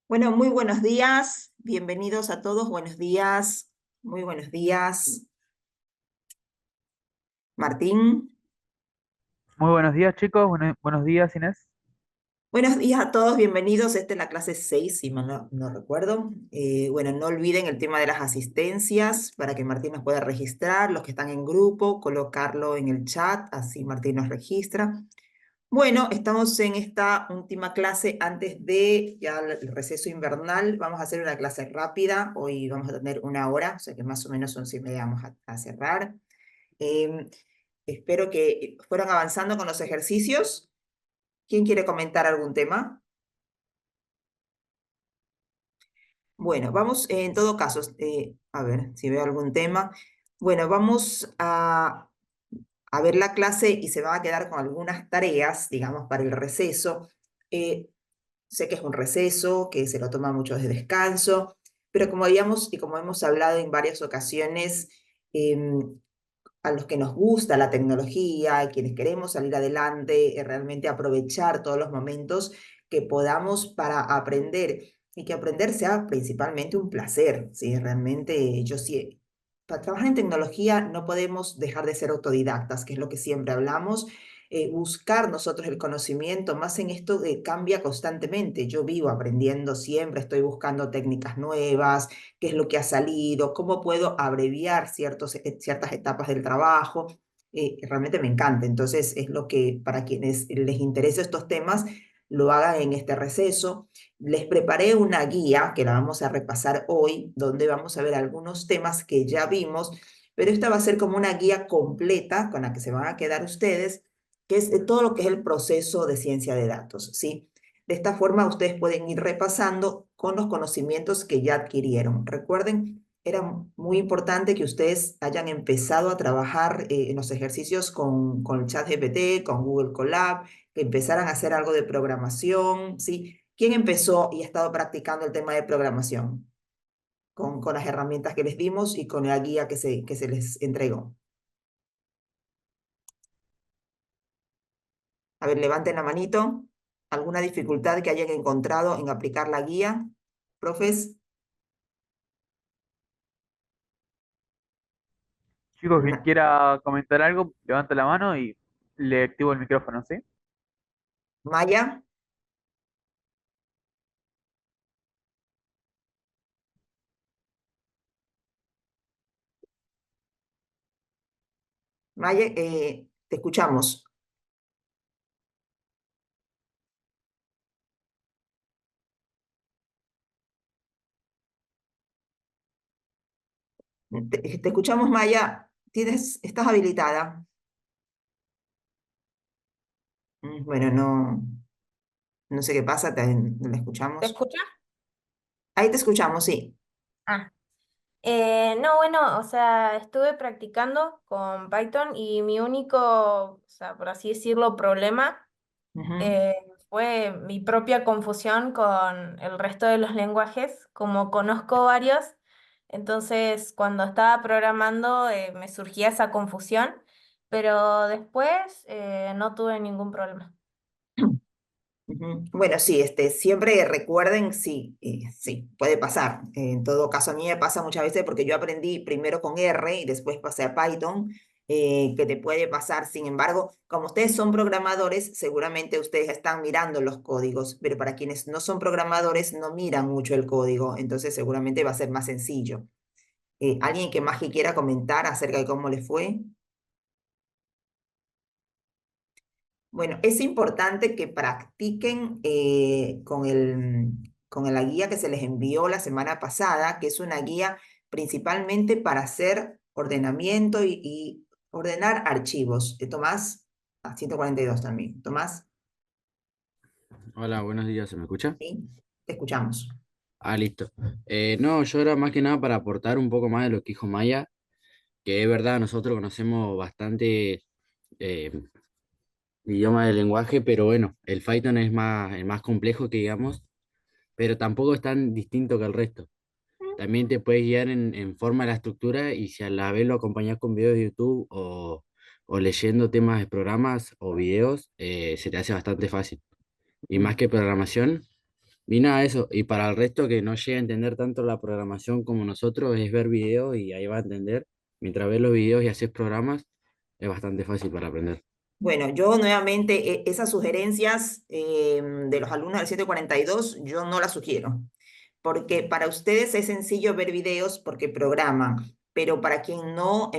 Bueno, muy buenos días, bienvenidos a todos, buenos días, muy buenos días. Martín, Muy buenos días, chicos. Buenos días, Inés. buenos días a todos, bienvenidos. Esta es la clase 6, si mal no recuerdo. Bueno, no olviden el tema de las asistencias para que Martín nos pueda registrar, los que están en grupo, colocarlo en el chat, así Martín nos registra. Bueno, estamos en esta última clase antes de ya el receso invernal. Vamos a hacer una clase rápida. Hoy vamos a tener una hora, o sea que más o menos 11:30 vamos a cerrar. Em, Espero que fueron avanzando con los ejercicios. ¿Quién quiere comentar algún tema? Bueno, vamos en todo caso, a ver si veo algún tema. Bueno, vamos a ver la clase y se van a quedar con algunas tareas, digamos, para el receso. Eh, Sé que es un receso, que se lo toma mucho de descanso, pero como habíamos y como hemos hablado en varias ocasiones, a los que nos gusta la tecnología, a quienes queremos salir adelante, realmente aprovechar todos los momentos que podamos para aprender y que aprender sea principalmente un placer, ¿sí? Realmente yo sí, para trabajar en tecnología no podemos dejar de ser autodidactas, que es lo que siempre hablamos, buscar nosotros el conocimiento, más en esto que cambia constantemente. Yo vivo aprendiendo siempre, estoy buscando técnicas nuevas, qué es lo que ha salido, cómo puedo abreviar ciertas etapas del trabajo. Realmente me encanta. Entonces, es lo que para quienes les interesa estos temas, lo hagan en este receso. Les preparé una guía que la vamos a repasar hoy, donde vamos a ver algunos temas que ya vimos, pero esta va a ser como una guía completa con la que se van a quedar ustedes, que es de todo lo que es el proceso de ciencia de datos, ¿sí? De esta forma, ustedes pueden ir repasando con los conocimientos que ya adquirieron. Recuerden, era muy importante que ustedes hayan empezado a trabajar en los ejercicios con el ChatGPT, con Google Colab, que empezaran a hacer algo de programación, ¿sí? ¿Quién empezó y ha estado practicando el tema de programación con las herramientas que les dimos y con la guía que se les entregó? A ver, levanten la manito. ¿Alguna dificultad que hayan encontrado en aplicar la guía? Profes, Chicos, quien Ma- quiera comentar algo, levanta la mano y le activo el micrófono, ¿sí? Maya, Maya, te escuchamos. Te escuchamos, Maya. ¿Estás habilitada? Bueno, no sé qué pasa, no la ¿Te escuchamos. escuchas? Ahí te escuchamos, sí. Ah, no, bueno, o sea, estuve practicando con Python y mi único, o sea, por así decirlo, problema Ujú. eh, fue mi propia confusión con el resto de los lenguajes. Como conozco varios, entonces cuando estaba programando me surgía esa confusión, pero después no tuve ningún problema. Ujú. Bueno, sí, siempre recuerden, sí, sí, puede pasar. En todo caso, a mí me pasa muchas veces porque yo aprendí primero con R y después pasé a Python, que te puede pasar. Sin embargo, como ustedes son programadores, seguramente ustedes están mirando los códigos, pero para quienes no son programadores, no miran mucho el código, entonces seguramente va a ser más sencillo. ¿Alguien que más que quiera comentar acerca de cómo les fue? Bueno, es importante que practiquen con la guía que se les envió la semana pasada, que es una guía principalmente para hacer ordenamiento y ordenar archivos. Tomás, 142 también. Tomás, Hola, buenos días, ¿se me escucha? sí, te escuchamos. Ah, listo. No, yo era más que nada para aportar un poco más de lo que dijo Maya, que es verdad, nosotros conocemos bastante eh, idioma del lenguaje, pero bueno, el Python es el más complejo que digamos, pero tampoco es tan distinto que el resto. También te puedes guiar en forma de la estructura y si a la vez lo acompañas con videos de YouTube o leyendo temas de programas o videos, se te hace bastante fácil. Y más Ujú. que programación. Y nada, eso. Y para el resto que no llega a entender tanto la programación como nosotros, es ver videos y ahí va a entender. Mientras ves los videos y haces programas, es bastante fácil para aprender. Bueno, yo nuevamente esas sugerencias de los alumnos del 742, yo no las sugiero, porque para ustedes es sencillo ver videos porque programan, pero para quien no,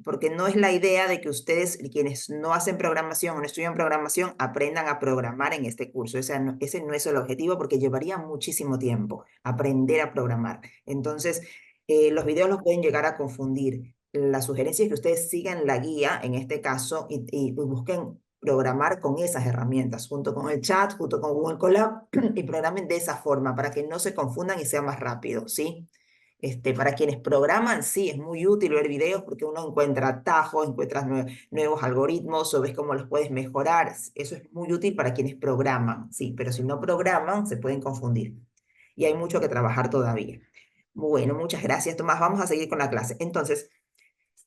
porque no es la idea de que ustedes, quienes no hacen programación o no estudian programación, aprendan a programar en este curso. Ese no es el objetivo porque llevaría muchísimo tiempo aprender a programar. Entonces, los videos los pueden llegar a confundir. La sugerencia es que ustedes sigan la guía, en este caso, y busquen programar con esas herramientas, junto con el chat, junto con Google Colab, y programen de esa forma para que no se confundan y sea más rápido, ¿sí? Para quienes programan, sí, es muy útil ver videos porque uno encuentra atajos, encuentras nuevos algoritmos o ves cómo los puedes mejorar. Eso es muy útil para quienes programan, sí, pero si no programan, se pueden confundir. Y hay mucho que trabajar todavía. Bueno, muchas gracias, Tomás. Vamos a seguir con la clase. Entonces,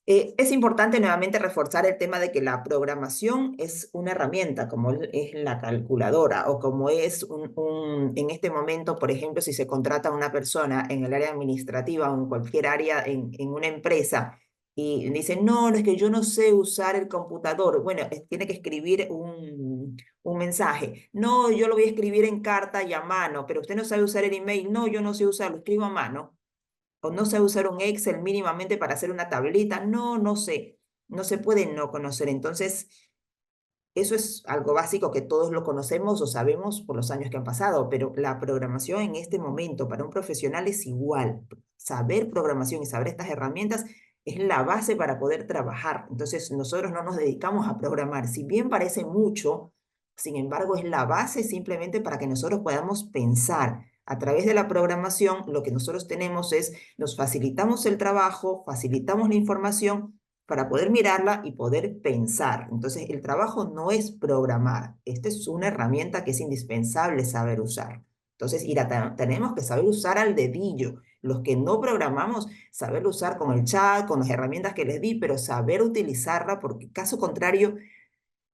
es importante nuevamente reforzar el tema de que la programación es una herramienta, como es la calculadora o como es en este momento, por ejemplo, si se contrata a una persona en el área administrativa o en cualquier área en una empresa y dicen, no, no, es que yo no sé usar el computador. Bueno, tiene que escribir un mensaje. No, yo lo voy a escribir en carta y a mano, pero usted no sabe usar el email. No, yo no sé usarlo, escribo a mano o no sé usar un Excel mínimamente para hacer una tablita. No, no sé. No se puede no conocer. Entonces, eso es algo básico que todos lo conocemos o sabemos por los años que han pasado, pero la programación en este momento para un profesional es igual. Saber programación y saber estas herramientas es la base para poder trabajar. Entonces, nosotros no nos dedicamos a programar. Si bien parece mucho, sin embargo, es la base simplemente para que nosotros podamos pensar. A través de la programación, lo que nosotros tenemos es, nos facilitamos el trabajo, facilitamos la información para poder mirarla y poder pensar. Entonces, el trabajo no es programar. Esta es una herramienta que es indispensable saber usar. Entonces, tenemos que saber usar al dedillo. Los que no programamos, saber usar con el chat, con las herramientas que les di, pero saber utilizarla, porque caso contrario,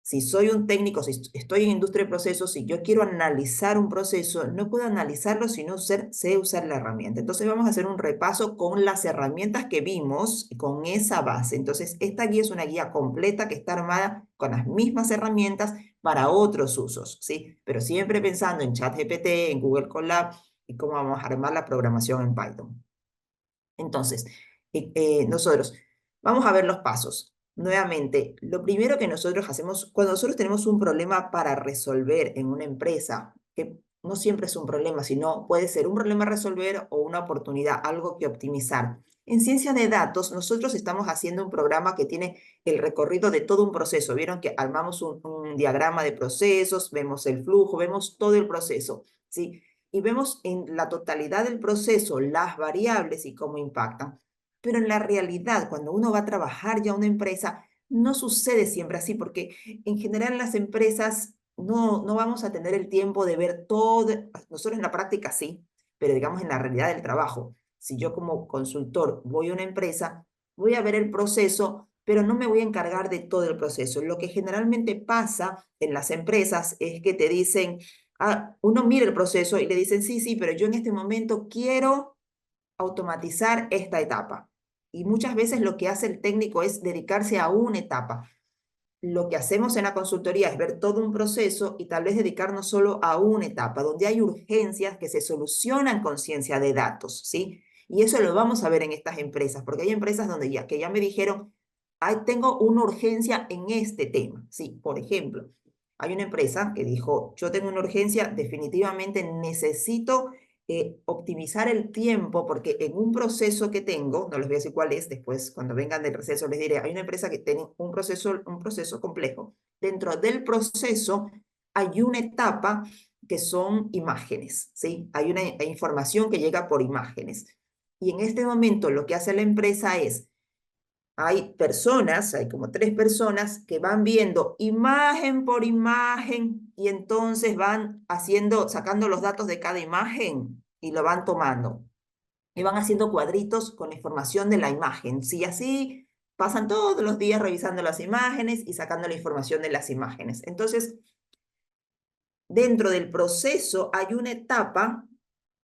si soy un técnico, si estoy en industria de procesos, si yo quiero analizar un proceso, no puedo analizarlo si no sé usar la herramienta. Entonces vamos a hacer un repaso con las herramientas que vimos, con esa base. Entonces esta guía es una guía completa que está armada con las mismas herramientas para otros usos, ¿sí? Pero siempre pensando en ChatGPT, en Google Colab y cómo vamos a armar la programación en Python. Entonces, nosotros vamos a ver los pasos. Nuevamente, lo primero que nosotros hacemos, cuando nosotros tenemos un problema para resolver en una empresa, que no siempre es un problema, sino puede ser un problema a resolver o una oportunidad, algo que optimizar. En ciencia de datos, nosotros estamos haciendo un programa que tiene el recorrido de todo un proceso. Vieron que armamos un diagrama de procesos, vemos el flujo, vemos todo el proceso, ¿sí? Y vemos en la totalidad del proceso las variables y cómo impactan. Pero en la realidad, cuando uno va a trabajar ya una empresa, no sucede siempre así, porque en general las empresas no vamos a tener el tiempo de ver todo. Nosotros en la práctica sí, pero digamos en la realidad del trabajo. Si yo como consultor voy a una empresa, voy a ver el proceso, pero no me voy a encargar de todo el proceso. Lo que generalmente pasa en las empresas es que te dicen, uno mira el proceso y le dicen, sí, sí, pero yo en este momento quiero automatizar esta etapa. Y muchas veces lo que hace el técnico es dedicarse a una etapa. Lo que hacemos en la consultoría es ver todo un proceso y tal vez dedicarnos solo a una etapa, donde hay urgencias que se solucionan con ciencia de datos, ¿sí? Y eso lo vamos a ver en estas empresas, porque hay empresas donde que ya me dijeron, tengo una urgencia en este tema, ¿sí? Por ejemplo, hay una empresa que dijo, yo tengo una urgencia, definitivamente necesito optimizar el tiempo, porque en un proceso que tengo, no les voy a decir cuál es, después cuando vengan del proceso les diré, hay una empresa que tiene un proceso complejo. Dentro del proceso hay una etapa que son imágenes, ¿sí? Hay una información que llega por imágenes. Y en este momento lo que hace la empresa es, hay personas, hay como 3 personas que van viendo imagen por imagen y entonces van sacando los datos de cada imagen y lo van tomando. Y van haciendo cuadritos con la información de la imagen. Sí, así pasan todos los días revisando las imágenes y sacando la información de las imágenes. Entonces, dentro del proceso hay una etapa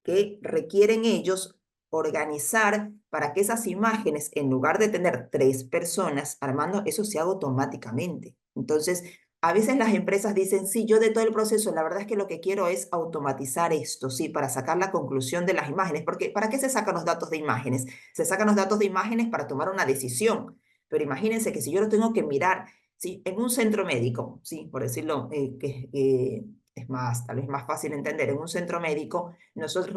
que requieren ellos organizar para que esas imágenes, en lugar de tener 3 personas armando, eso se haga automáticamente. Entonces, a veces las empresas dicen, sí, yo de todo el proceso, la verdad es que lo que quiero es automatizar esto, sí, para sacar la conclusión de las imágenes, porque ¿para qué se sacan los datos de imágenes? Se sacan los datos de imágenes para tomar una decisión, pero imagínense que si yo lo tengo que mirar, sí, en un centro médico, sí, por decirlo, es más, tal vez más fácil entender, en un centro médico, nosotros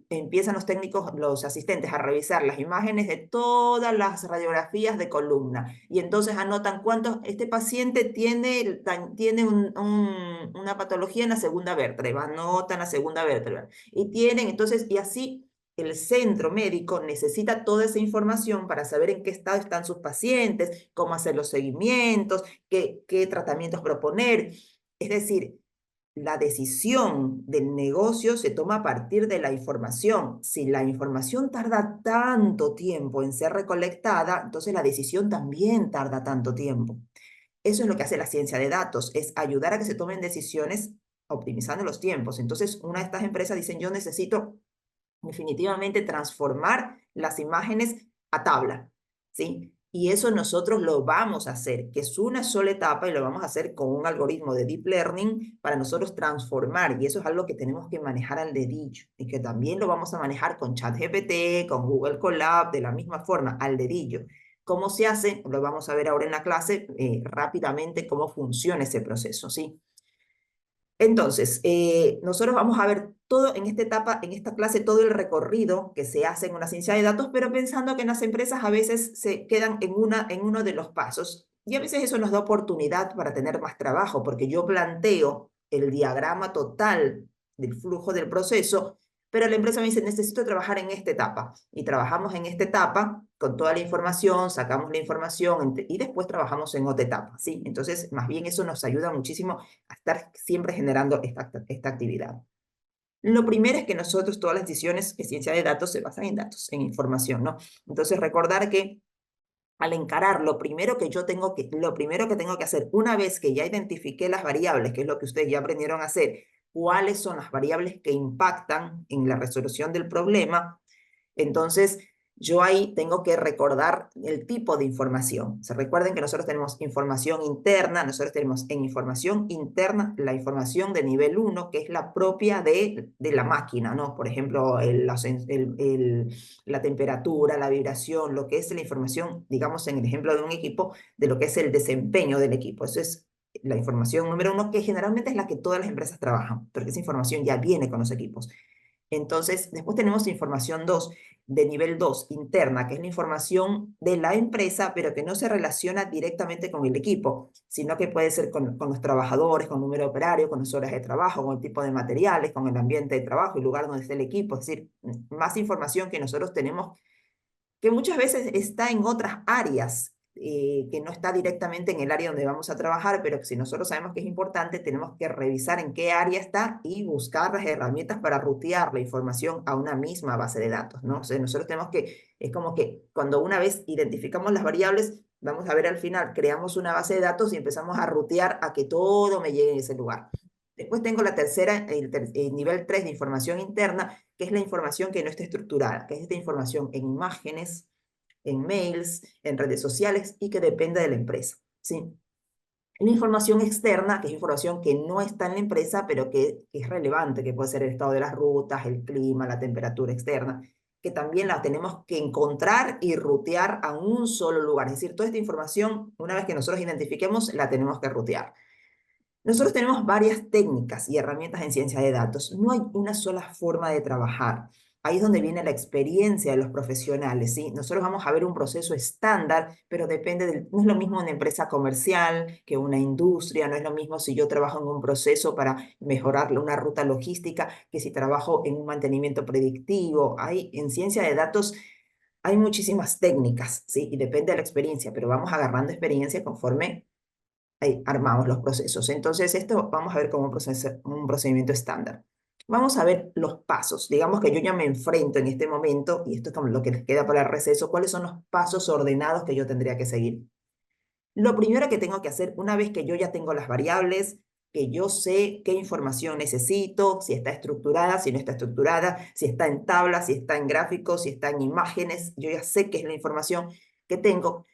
empiezan los técnicos, los asistentes a revisar las imágenes de todas las radiografías de columna y entonces anotan cuántos, este paciente tiene, tiene una patología en la segunda vértebra, anotan la segunda vértebra y tienen, entonces, y así el centro médico necesita toda esa información para saber en qué estado están sus pacientes, cómo hacer los seguimientos, qué tratamientos proponer. Es decir, la decisión del negocio se toma a partir de la información. Si la información tarda tanto tiempo en ser recolectada, entonces la decisión también tarda tanto tiempo. Eso es lo que hace la ciencia de datos, es ayudar a que se tomen decisiones optimizando los tiempos. Entonces, una de estas empresas dicen, yo necesito definitivamente transformar las imágenes a tabla, ¿sí? Y eso nosotros lo vamos a hacer, que es una sola etapa y lo vamos a hacer con un algoritmo de deep learning para nosotros transformar. Y eso es algo que tenemos que manejar al dedillo y que también lo vamos a manejar con ChatGPT, con Google Colab, de la misma forma, al dedillo. ¿Cómo se hace? Lo vamos a ver ahora en la clase rápidamente cómo funciona ese proceso, ¿sí? Entonces, nosotros vamos a ver todo en esta etapa, en esta clase, todo el recorrido que se hace en una ciencia de datos, pero pensando que en las empresas a veces se quedan en uno de los pasos. Y a veces eso nos da oportunidad para tener más trabajo, porque yo planteo el diagrama total del flujo del proceso, pero la empresa me dice, necesito trabajar en esta etapa. Y trabajamos en esta etapa con toda la información, sacamos la información y después trabajamos en otra etapa, ¿sí? Entonces, más bien eso nos ayuda muchísimo a estar siempre generando esta actividad. Lo primero es que nosotros, todas las decisiones de ciencia de datos se basan en datos, en información, ¿no? Entonces, recordar que al encarar lo primero que tengo que hacer, una vez que ya identifiqué las variables, que es lo que ustedes ya aprendieron a hacer, cuáles son las variables que impactan en la resolución del problema, entonces, yo ahí tengo que recordar el tipo de información. Se recuerden que nosotros tenemos información interna, nosotros tenemos en información interna la información de nivel 1, que es la propia de la máquina, ¿no? Por ejemplo, la temperatura, la vibración, lo que es la información, digamos en el ejemplo de un equipo, de lo que es el desempeño del equipo. Eso es la información número 1, que generalmente es la que todas las empresas trabajan, porque esa información ya viene con los equipos. Entonces, después tenemos información 2, de nivel 2, interna, que es la información de la empresa, pero que no se relaciona directamente con el equipo, sino que puede ser con los trabajadores, con el número de operario, con las horas de trabajo, con el tipo de materiales, con el ambiente de trabajo, el lugar donde está el equipo. Es decir, más información que nosotros tenemos que muchas veces está en otras áreas, que no está directamente en el área donde vamos a trabajar, pero que si nosotros sabemos que es importante, tenemos que revisar en qué área está y buscar las herramientas para rutear la información a una misma base de datos, ¿no? O sea, nosotros tenemos es como que cuando una vez identificamos las variables, vamos a ver al final, creamos una base de datos y empezamos a rutear a que todo me llegue en ese lugar. Después tengo la tercera, el nivel 3 de información interna, que es la información que no está estructurada, que es esta información en imágenes, en mails, en redes sociales y que depende de la empresa, ¿sí? La información externa, que es información que no está en la empresa, pero que es relevante, que puede ser el estado de las rutas, el clima, la temperatura externa, que también la tenemos que encontrar y rutear a un solo lugar. Es decir, toda esta información, una vez que nosotros identifiquemos, la tenemos que rutear. Nosotros tenemos varias técnicas y herramientas en ciencia de datos. No hay una sola forma de trabajar. Ahí es donde viene la experiencia de los profesionales, ¿sí? Nosotros vamos a ver un proceso estándar, pero no es lo mismo una empresa comercial que una industria, no es lo mismo si yo trabajo en un proceso para mejorar una ruta logística que si trabajo en un mantenimiento predictivo. En ciencia de datos hay muchísimas técnicas, ¿sí? Y depende de la experiencia, pero vamos agarrando experiencia conforme ahí armamos los procesos. Entonces, esto vamos a ver como un procedimiento estándar. Vamos a ver los pasos. Digamos que yo ya me enfrento en este momento, y esto es como lo que les queda para el receso, ¿cuáles son los pasos ordenados que yo tendría que seguir? Lo primero que tengo que hacer, una vez que yo ya tengo las variables, que yo sé qué información necesito, si está estructurada, si no está estructurada, si está en tablas, si está en gráficos, si está en imágenes, yo ya sé qué es la información que tengo.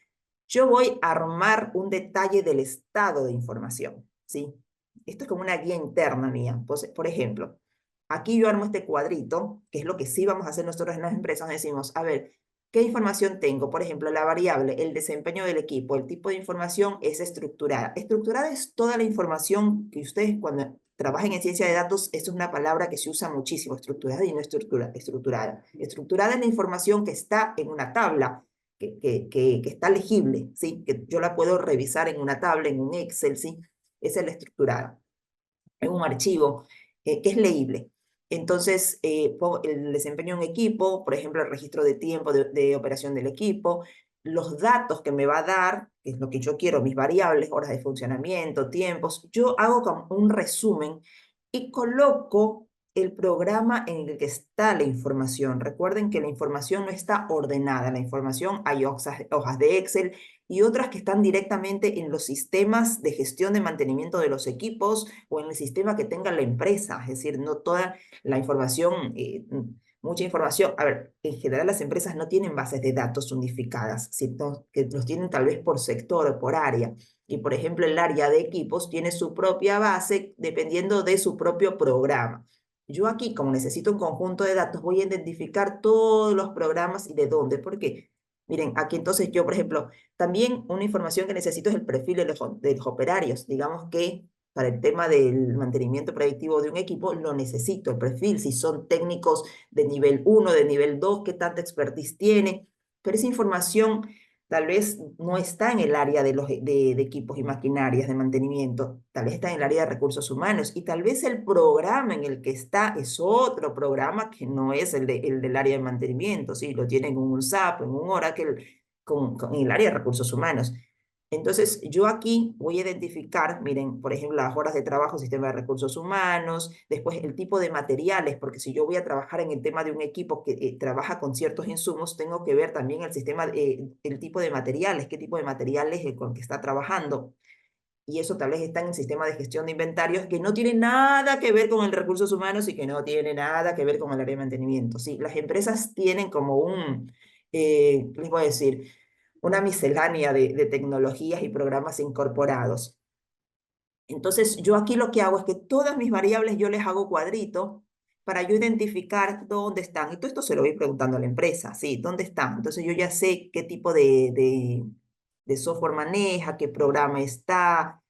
Yo voy a armar un detalle del estado de información, ¿sí? Esto es como una guía interna mía. Pues, por ejemplo, aquí yo armo este cuadrito, que es lo que sí vamos a hacer nosotros en las empresas. Decimos, a ver, ¿qué información tengo? Por ejemplo, la variable, el desempeño del equipo, el tipo de información es estructurada. Estructurada es toda la información que ustedes cuando trabajen en ciencia de datos, esto es una palabra que se usa muchísimo, estructurada y no estructurada. Estructurada es la información que está en una tabla, que está legible, ¿sí? Que yo la puedo revisar en una tabla, en un Excel, ¿sí? Esa es la estructurada. En un archivo que es leíble. Entonces, el desempeño en equipo, por ejemplo, el registro de tiempo de operación del equipo, los datos que me va a dar, que es lo que yo quiero, mis variables, horas de funcionamiento, tiempos, yo hago como un resumen y coloco el programa en el que está la información. Recuerden que la información no está ordenada, la información hay hojas de Excel y otras que están directamente en los sistemas de gestión de mantenimiento de los equipos o en el sistema que tenga la empresa. Es decir, no toda la información, mucha información. A ver, en general las empresas no tienen bases de datos unificadas, sino que los tienen tal vez por sector o por área. Y por ejemplo, el área de equipos tiene su propia base dependiendo de su propio programa. Yo aquí, como necesito un conjunto de datos, voy a identificar todos los programas y de dónde. ¿Por qué? Miren, aquí entonces yo, por ejemplo, también una información que necesito es el perfil de los operarios. Digamos que para el tema del mantenimiento predictivo de un equipo lo necesito, el perfil, si son técnicos de nivel 1, de nivel 2, qué tanta expertise tiene. Pero esa información tal vez no está en el área de equipos y maquinarias de mantenimiento, tal vez está en el área de recursos humanos y tal vez el programa en el que está es otro programa que no es el del área de mantenimiento, ¿sí? Lo tienen en un SAP, en un Oracle, en el área de recursos humanos. Entonces, yo aquí voy a identificar, miren, por ejemplo, las horas de trabajo, sistema de recursos humanos, después el tipo de materiales, porque si yo voy a trabajar en el tema de un equipo que trabaja con ciertos insumos, tengo que ver también el sistema, el tipo de materiales, qué tipo de materiales con que está trabajando. Y eso tal vez está en el sistema de gestión de inventarios que no tiene nada que ver con el recursos humanos y que no tiene nada que ver con el área de mantenimiento. Sí, las empresas tienen como ¿qué les voy a decir? Una miscelánea de tecnologías y programas incorporados. Entonces, yo aquí lo que hago es que todas mis variables yo les hago cuadrito para yo identificar dónde están. Y todo esto se lo voy preguntando a la empresa, ¿sí? ¿Dónde están? Entonces, yo ya sé qué tipo de software maneja, qué programa está.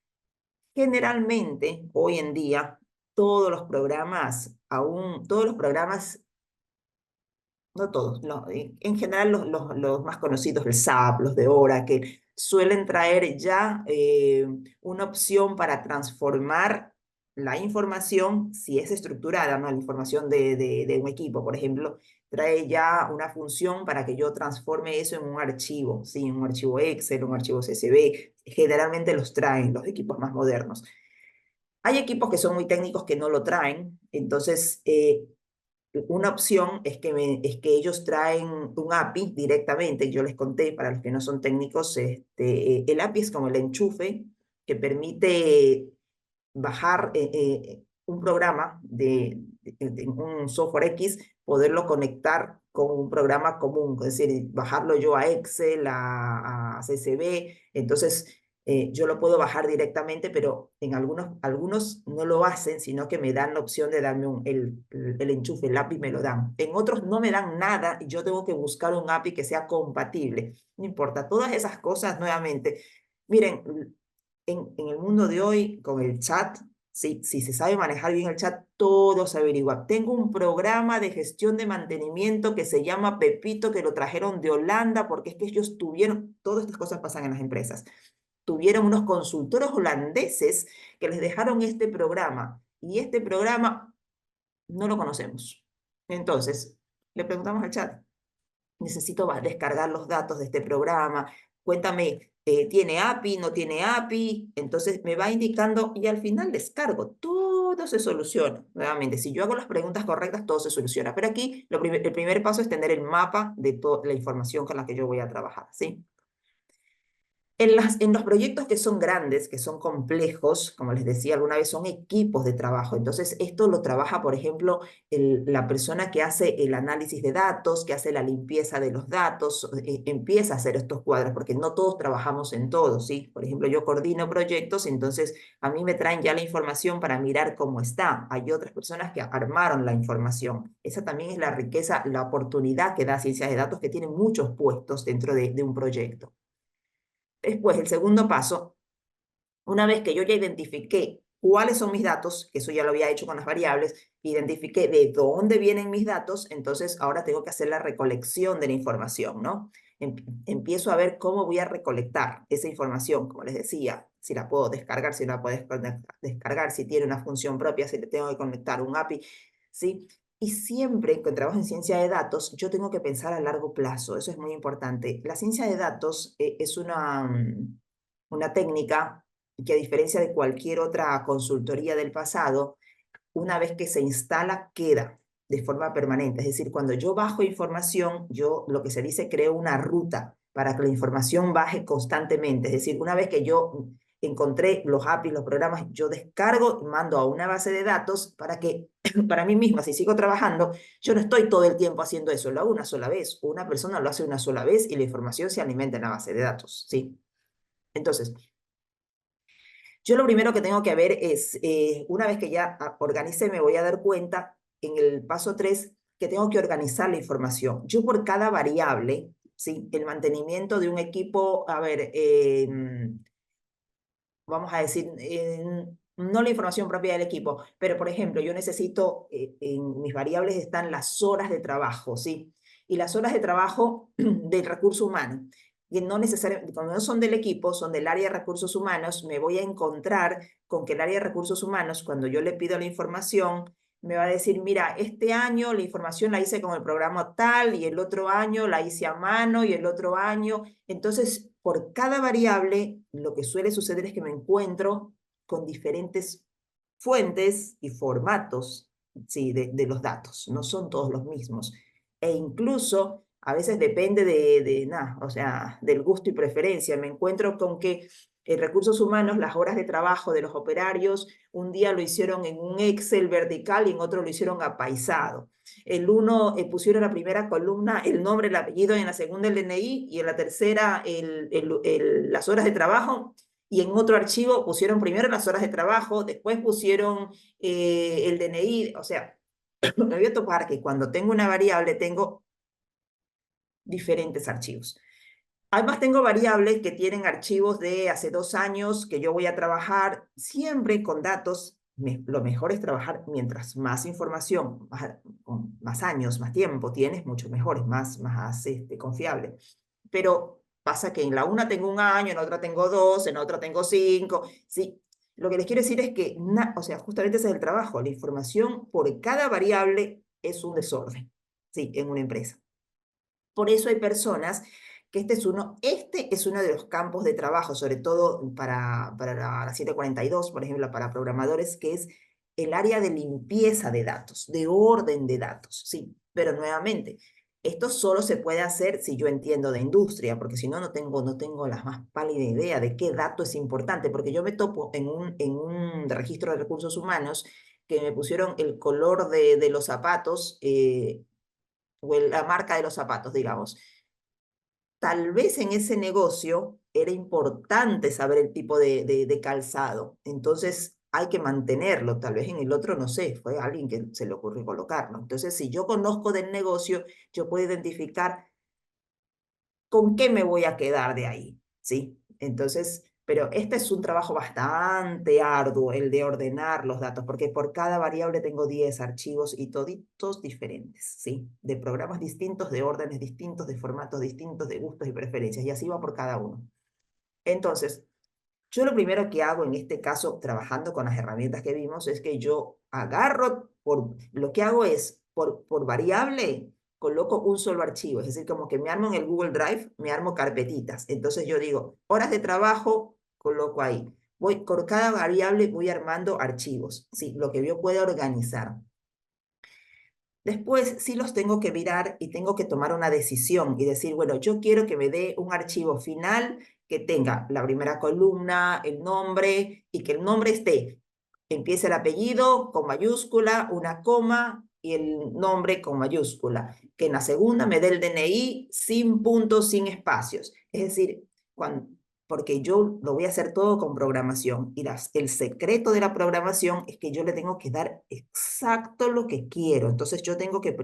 Generalmente, hoy en día, todos los programas no todos, no, en general los más conocidos, el SAP, los de Oracle, suelen traer ya una opción para transformar la información, si es estructurada, ¿no? La información de un equipo, por ejemplo, trae ya una función para que yo transforme eso en un archivo, ¿sí? Un archivo Excel, un archivo CSV. Generalmente los traen los equipos más modernos. Hay equipos que son muy técnicos que no lo traen, entonces una opción es que ellos traen un API directamente. Yo les conté, para los que no son técnicos, el API es como el enchufe que permite bajar un programa de un software X, poderlo conectar con un programa común, es decir, bajarlo yo a Excel, a CSV. Entonces, yo lo puedo bajar directamente, pero en algunos no lo hacen, sino que me dan la opción de darme el enchufe, el API me lo dan. En otros no me dan nada y yo tengo que buscar un API que sea compatible. No importa, todas esas cosas nuevamente. Miren, en el mundo de hoy, con el chat, si se sabe manejar bien el chat, todo se averigua. Tengo un programa de gestión de mantenimiento que se llama Pepito, que lo trajeron de Holanda, porque es que ellos tuvieron, todas estas cosas pasan en las empresas, tuvieron unos consultores holandeses que les dejaron este programa, y este programa no lo conocemos. Entonces, le preguntamos al chat, necesito descargar los datos de este programa, cuéntame, ¿tiene API, no tiene API? Entonces me va indicando y al final descargo, todo se soluciona. Nuevamente, si yo hago las preguntas correctas, todo se soluciona. Pero aquí el primer paso es tener el mapa de toda la información con la que yo voy a trabajar, ¿sí? En los proyectos que son grandes, que son complejos, como les decía alguna vez, son equipos de trabajo. Entonces, esto lo trabaja, por ejemplo, la persona que hace el análisis de datos, que hace la limpieza de los datos, empieza a hacer estos cuadros, porque no todos trabajamos en todos, ¿sí? Por ejemplo, yo coordino proyectos, entonces a mí me traen ya la información para mirar cómo está. Hay otras personas que armaron la información. Esa también es la riqueza, la oportunidad que da Ciencias de Datos, que tiene muchos puestos dentro de un proyecto. Después, el segundo paso, una vez que yo ya identifiqué cuáles son mis datos, que eso ya lo había hecho con las variables, identifiqué de dónde vienen mis datos, entonces ahora tengo que hacer la recolección de la información, ¿no? Empiezo a ver cómo voy a recolectar esa información, como les decía, si la puedo descargar, si no la puedo descargar, si tiene una función propia, si le tengo que conectar un API, ¿sí? Y siempre que trabajo en ciencia de datos, yo tengo que pensar a largo plazo, eso es muy importante. La ciencia de datos es una técnica que a diferencia de cualquier otra consultoría del pasado, una vez que se instala, queda de forma permanente. Es decir, cuando yo bajo información, yo lo que se dice, creo una ruta para que la información baje constantemente. Es decir, una vez que yo encontré los APIs, los programas, yo descargo y mando a una base de datos para que, para mí misma, si sigo trabajando, yo no estoy todo el tiempo haciendo eso, lo hago una sola vez. Una persona lo hace una sola vez y la información se alimenta en la base de datos, ¿sí? Entonces, yo lo primero que tengo que ver es, una vez que ya organice, me voy a dar cuenta en el paso 3 que tengo que organizar la información. Yo por cada variable, ¿sí? El mantenimiento de un equipo, a ver, vamos a decir, no la información propia del equipo, pero por ejemplo, yo necesito, en mis variables están las horas de trabajo, ¿sí? Y las horas de trabajo del recurso humano, que no necesariamente, cuando no son del equipo, son del área de recursos humanos, me voy a encontrar con que el área de recursos humanos, cuando yo le pido la información, me va a decir, mira, este año la información la hice con el programa tal, y el otro año la hice a mano, y el otro año. Entonces, por cada variable, lo que suele suceder es que me encuentro con diferentes fuentes y formatos, ¿sí? de los datos. No son todos los mismos. E incluso, a veces depende o sea, del gusto y preferencia. Me encuentro con que en recursos humanos, las horas de trabajo de los operarios, un día lo hicieron en un Excel vertical y en otro lo hicieron apaisado. El uno pusieron en la primera columna el nombre, el apellido, en la segunda el DNI y en la tercera las horas de trabajo. Y en otro archivo pusieron primero las horas de trabajo, después pusieron el DNI. O sea, me voy a topar que cuando tengo una variable tengo diferentes archivos. Además, tengo variables que tienen archivos de hace 2 años que yo voy a trabajar siempre con datos. Lo mejor es trabajar mientras más información, con más años, más tiempo tienes, mucho mejor, es más confiable. Pero pasa que en la una tengo 1 año, en la otra tengo 2, en la otra tengo 5. ¿Sí? Lo que les quiero decir es que, o sea, justamente ese es el trabajo. La información por cada variable es un desorden, ¿sí? En una empresa. Por eso hay personas que este es uno de los campos de trabajo, sobre todo para la 742, por ejemplo, para programadores, que es el área de limpieza de datos, de orden de datos, sí. Pero nuevamente, esto solo se puede hacer si yo entiendo de industria, porque si no, no tengo la más pálida idea de qué dato es importante, porque yo me topo en un registro de recursos humanos que me pusieron el color de los zapatos, o la marca de los zapatos, digamos. Tal vez en ese negocio era importante saber el tipo de calzado, entonces hay que mantenerlo. Tal vez en el otro, no sé, fue alguien que se le ocurrió colocarlo. Entonces, si yo conozco del negocio, yo puedo identificar con qué me voy a quedar de ahí, ¿sí? Entonces, pero este es un trabajo bastante arduo, el de ordenar los datos, porque por cada variable tengo 10 archivos y toditos diferentes, ¿sí? De programas distintos, de órdenes distintos, de formatos distintos, de gustos y preferencias, y así va por cada uno. Entonces, yo lo primero que hago en este caso, trabajando con las herramientas que vimos, es que yo agarro, lo que hago es, por variable, coloco un solo archivo. Es decir, como que me armo en el Google Drive, me armo carpetitas. Entonces yo digo, horas de trabajo, coloco ahí. Por cada variable voy armando archivos, ¿sí? Lo que yo pueda organizar. Después sí los tengo que mirar y tengo que tomar una decisión y decir, bueno, yo quiero que me dé un archivo final que tenga la primera columna, el nombre, y que el nombre empiece el apellido con mayúscula, una coma y el nombre con mayúscula. Que en la segunda me dé el DNI sin puntos, sin espacios. Es decir, porque yo lo voy a hacer todo con programación. Y el secreto de la programación es que yo le tengo que dar exacto lo que quiero. Entonces yo tengo que,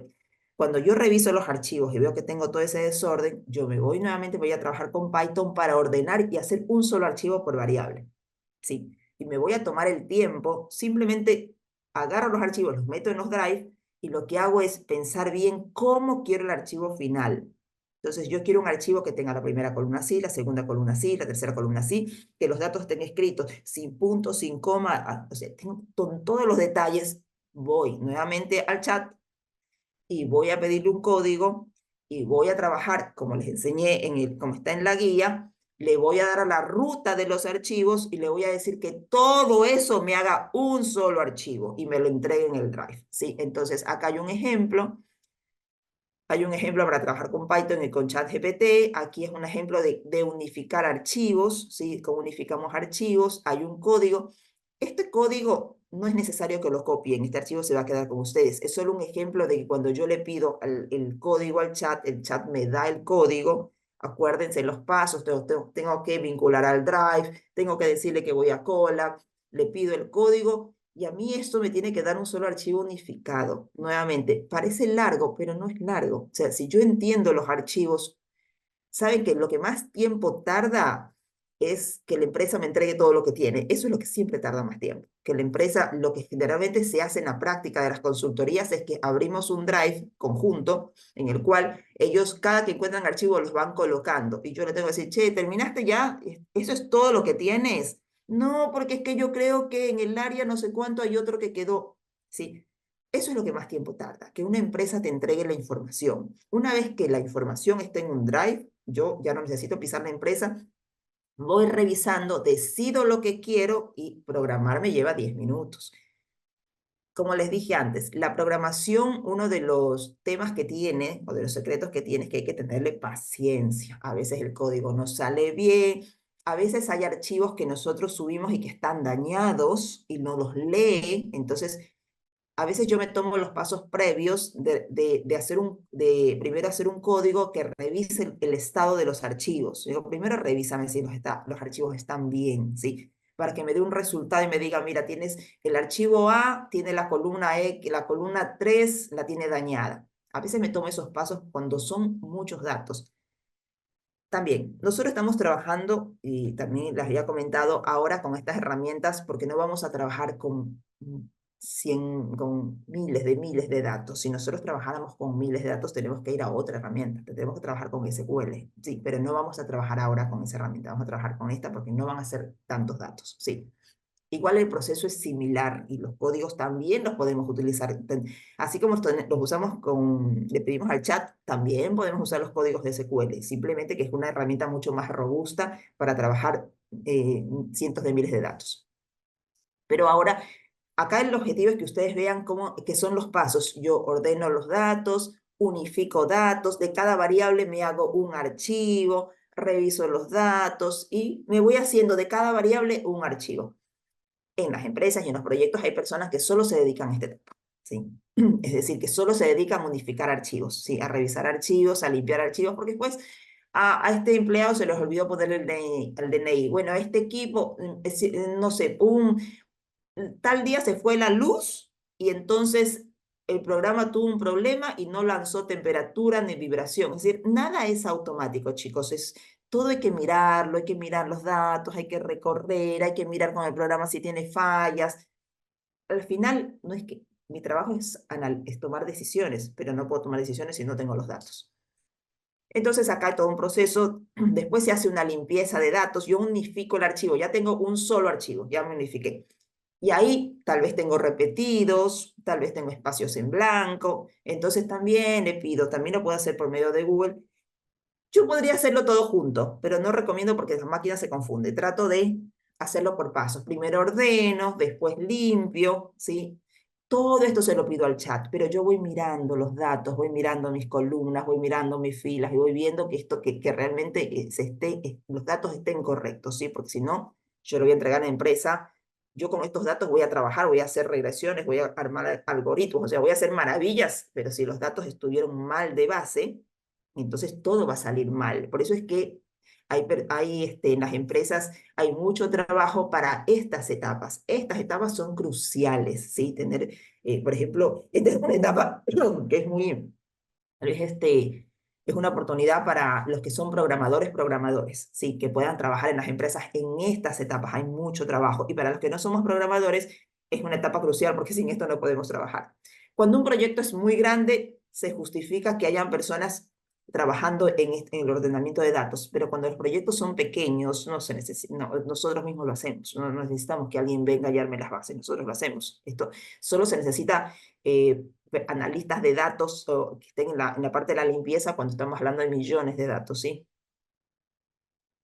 cuando yo reviso los archivos y veo que tengo todo ese desorden, yo me voy nuevamente, voy a trabajar con Python para ordenar y hacer un solo archivo por variable. ¿Sí? Y me voy a tomar el tiempo, simplemente agarro los archivos, los meto en los drive y lo que hago es pensar bien cómo quiero el archivo final. Entonces yo quiero un archivo que tenga la primera columna así, la segunda columna así, la tercera columna así, que los datos estén escritos sin puntos, sin coma, o sea, con todos los detalles. Voy nuevamente al chat y voy a pedirle un código y voy a trabajar, como les enseñé, como está en la guía, le voy a dar a la ruta de los archivos y le voy a decir que todo eso me haga un solo archivo y me lo entregue en el Drive, ¿sí? Entonces, acá hay un ejemplo. Hay un ejemplo para trabajar con Python y con ChatGPT. Aquí es un ejemplo de unificar archivos, ¿sí? Cómo unificamos archivos. Hay un código. Este código no es necesario que lo copien. Este archivo se va a quedar con ustedes. Es solo un ejemplo de que cuando yo le pido el código al chat, el chat me da el código. Acuérdense los pasos. Tengo que vincular al Drive. Tengo que decirle que voy a cola. Le pido el código. Y a mí esto me tiene que dar un solo archivo unificado. Nuevamente, parece largo, pero no es largo. O sea, si yo entiendo los archivos, saben que lo que más tiempo tarda es que la empresa me entregue todo lo que tiene. Eso es lo que siempre tarda más tiempo. Que la empresa, lo que generalmente se hace en la práctica de las consultorías es que abrimos un drive conjunto en el cual ellos, cada que encuentran archivos, los van colocando. Y yo le tengo que decir, che, ¿terminaste ya? ¿Eso es todo lo que tienes? No, porque es que yo creo que en el área no sé cuánto hay otro que quedó. Sí, eso es lo que más tiempo tarda, que una empresa te entregue la información. Una vez que la información está en un drive, yo ya no necesito pisar la empresa, voy revisando, decido lo que quiero y programar me lleva 10 minutos. Como les dije antes, la programación, uno de los temas que tiene, o de los secretos que tiene, es que hay que tenerle paciencia. A veces el código no sale bien, a veces hay archivos que nosotros subimos y que están dañados y no los lee, entonces a veces yo me tomo los pasos previos de primero hacer un código que revise el estado de los archivos. Digo, primero revísame si los archivos están bien, ¿sí? Para que me dé un resultado y me diga, mira, tienes el archivo A, tiene la columna E, que la columna 3 la tiene dañada. A veces me tomo esos pasos cuando son muchos datos. También, nosotros estamos trabajando, y también les había comentado, ahora con estas herramientas, porque no vamos a trabajar con con miles de datos. Si nosotros trabajáramos con miles de datos, tenemos que ir a otra herramienta. Tenemos que trabajar con SQL, sí, pero no vamos a trabajar ahora con esa herramienta. Vamos a trabajar con esta porque no van a ser tantos datos, sí. Igual el proceso es similar y los códigos también los podemos utilizar. Así como los usamos le pedimos al chat, también podemos usar los códigos de SQL. Simplemente que es una herramienta mucho más robusta para trabajar cientos de miles de datos. Pero ahora, acá el objetivo es que ustedes vean qué son los pasos. Yo ordeno los datos, unifico datos, de cada variable me hago un archivo, reviso los datos y me voy haciendo de cada variable un archivo. En las empresas y en los proyectos hay personas que solo se dedican a este tema, ¿sí? Es decir, que solo se dedican a unificar archivos, ¿sí? A revisar archivos, a limpiar archivos, porque después a este empleado se les olvidó ponerle el DNI. Bueno, a este equipo, no sé, tal día se fue la luz y entonces el programa tuvo un problema y no lanzó temperatura ni vibración. Es decir, nada es automático, chicos. Todo hay que mirarlo, hay que mirar los datos, hay que recorrer, hay que mirar con el programa si tiene fallas. Al final, no es que mi trabajo es tomar decisiones, pero no puedo tomar decisiones si no tengo los datos. Entonces acá hay todo un proceso, después se hace una limpieza de datos, yo unifico el archivo, ya tengo un solo archivo, ya me unifiqué. Y ahí tal vez tengo repetidos, tal vez tengo espacios en blanco, entonces también le pido, también lo puedo hacer por medio de Google. Yo podría hacerlo todo junto, pero no recomiendo porque la máquina se confunde. Trato de hacerlo por pasos. Primero ordeno, después limpio, ¿sí? Todo esto se lo pido al chat, pero yo voy mirando los datos, voy mirando mis columnas, voy mirando mis filas y voy viendo que esto, que realmente los datos estén correctos, ¿sí? Porque si no, yo lo voy a entregar a la empresa. Yo con estos datos voy a trabajar, voy a hacer regresiones, voy a armar algoritmos, o sea, voy a hacer maravillas, pero si los datos estuvieron mal de base, entonces todo va a salir mal. Por eso es que en las empresas hay mucho trabajo para estas etapas. Estas etapas son cruciales, ¿sí? Tener, por ejemplo, esta es una etapa que es muy, es, es una oportunidad para los que son programadores, ¿sí? Que puedan trabajar en las empresas en estas etapas. Hay mucho trabajo. Y para los que no somos programadores, es una etapa crucial porque sin esto no podemos trabajar. Cuando un proyecto es muy grande, se justifica que hayan personas trabajando en el ordenamiento de datos, pero cuando los proyectos son pequeños, no se necesita, no, nosotros mismos lo hacemos, no necesitamos que alguien venga y arme las bases, nosotros lo hacemos. Esto solo se necesita analistas de datos o que estén en la parte de la limpieza cuando estamos hablando de millones de datos, ¿sí?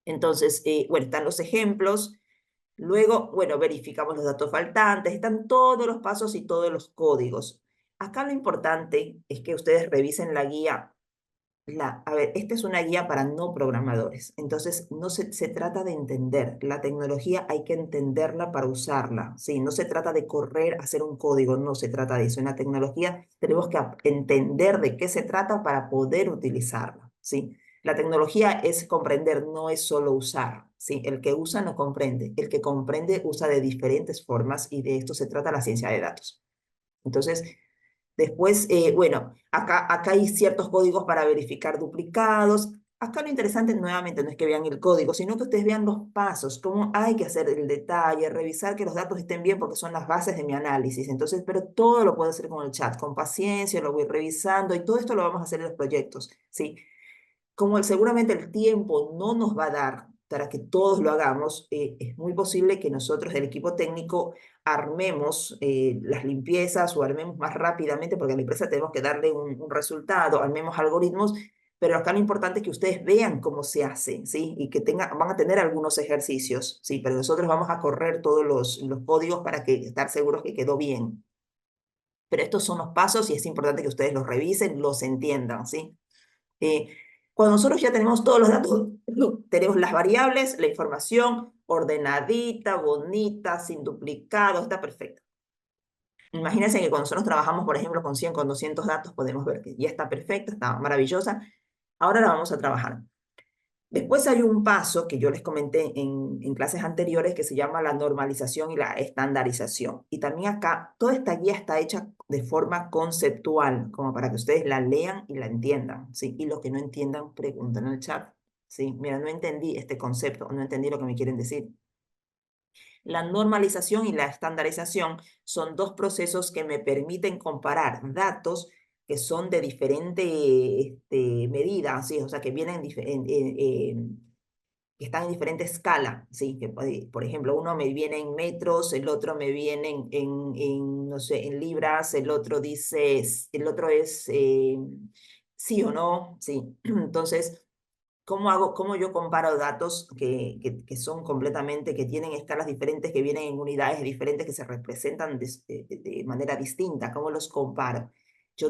Entonces, bueno, están los ejemplos. Luego, bueno, verificamos los datos faltantes, están todos los pasos y todos los códigos. Acá lo importante es que ustedes revisen la guía. A ver, esta es una guía para no programadores, entonces no se trata de entender, la tecnología hay que entenderla para usarla, ¿sí? No se trata de correr, hacer un código, no se trata de eso. En la tecnología tenemos que entender de qué se trata para poder utilizarla, ¿sí? La tecnología es comprender, no es solo usar, ¿sí? El que usa no comprende, el que comprende usa de diferentes formas y de esto se trata la ciencia de datos. Entonces, después, bueno, acá hay ciertos códigos para verificar duplicados. Acá lo interesante nuevamente no es que vean el código, sino que ustedes vean los pasos, cómo hay que hacer el detalle, revisar que los datos estén bien porque son las bases de mi análisis. Entonces, pero todo lo puedo hacer con el chat, con paciencia, lo voy revisando y todo esto lo vamos a hacer en los proyectos, ¿sí? Como seguramente el tiempo no nos va a dar para que todos lo hagamos, es muy posible que nosotros del equipo técnico armemos las limpiezas o armemos más rápidamente, porque a la empresa tenemos que darle un resultado, armemos algoritmos, pero acá lo importante es que ustedes vean cómo se hace, ¿sí? Y que van a tener algunos ejercicios, ¿sí? Pero nosotros vamos a correr todos los códigos para estar seguros que quedó bien. Pero estos son los pasos y es importante que ustedes los revisen, los entiendan, ¿sí? Eh, Cuando nosotros ya tenemos todos los datos, tenemos las variables, la información ordenadita, bonita, sin duplicado, está perfecta. Imagínense que cuando nosotros trabajamos, por ejemplo, con 100, con 200 datos, podemos ver que ya está perfecta, está maravillosa. Ahora la vamos a trabajar. Después hay un paso que yo les comenté en clases anteriores que se llama la normalización y la estandarización. Y también acá, toda esta guía está hecha de forma conceptual, como para que ustedes la lean y la entiendan, ¿sí? Y lo que no entiendan, pregunten en el chat, ¿sí? Mira, no entendí este concepto, no entendí lo que me quieren decir. La normalización y la estandarización son dos procesos que me permiten comparar datos que son de diferente medida, ¿sí? O sea, que vienen que están en diferente escala, ¿sí? Que, por ejemplo, uno me viene en metros, el otro me viene no sé, en libras, el otro es sí o no, ¿sí? Entonces, ¿cómo yo comparo datos que son completamente, que tienen escalas diferentes, que vienen en unidades diferentes, que se representan de manera distinta? ¿Cómo los comparo?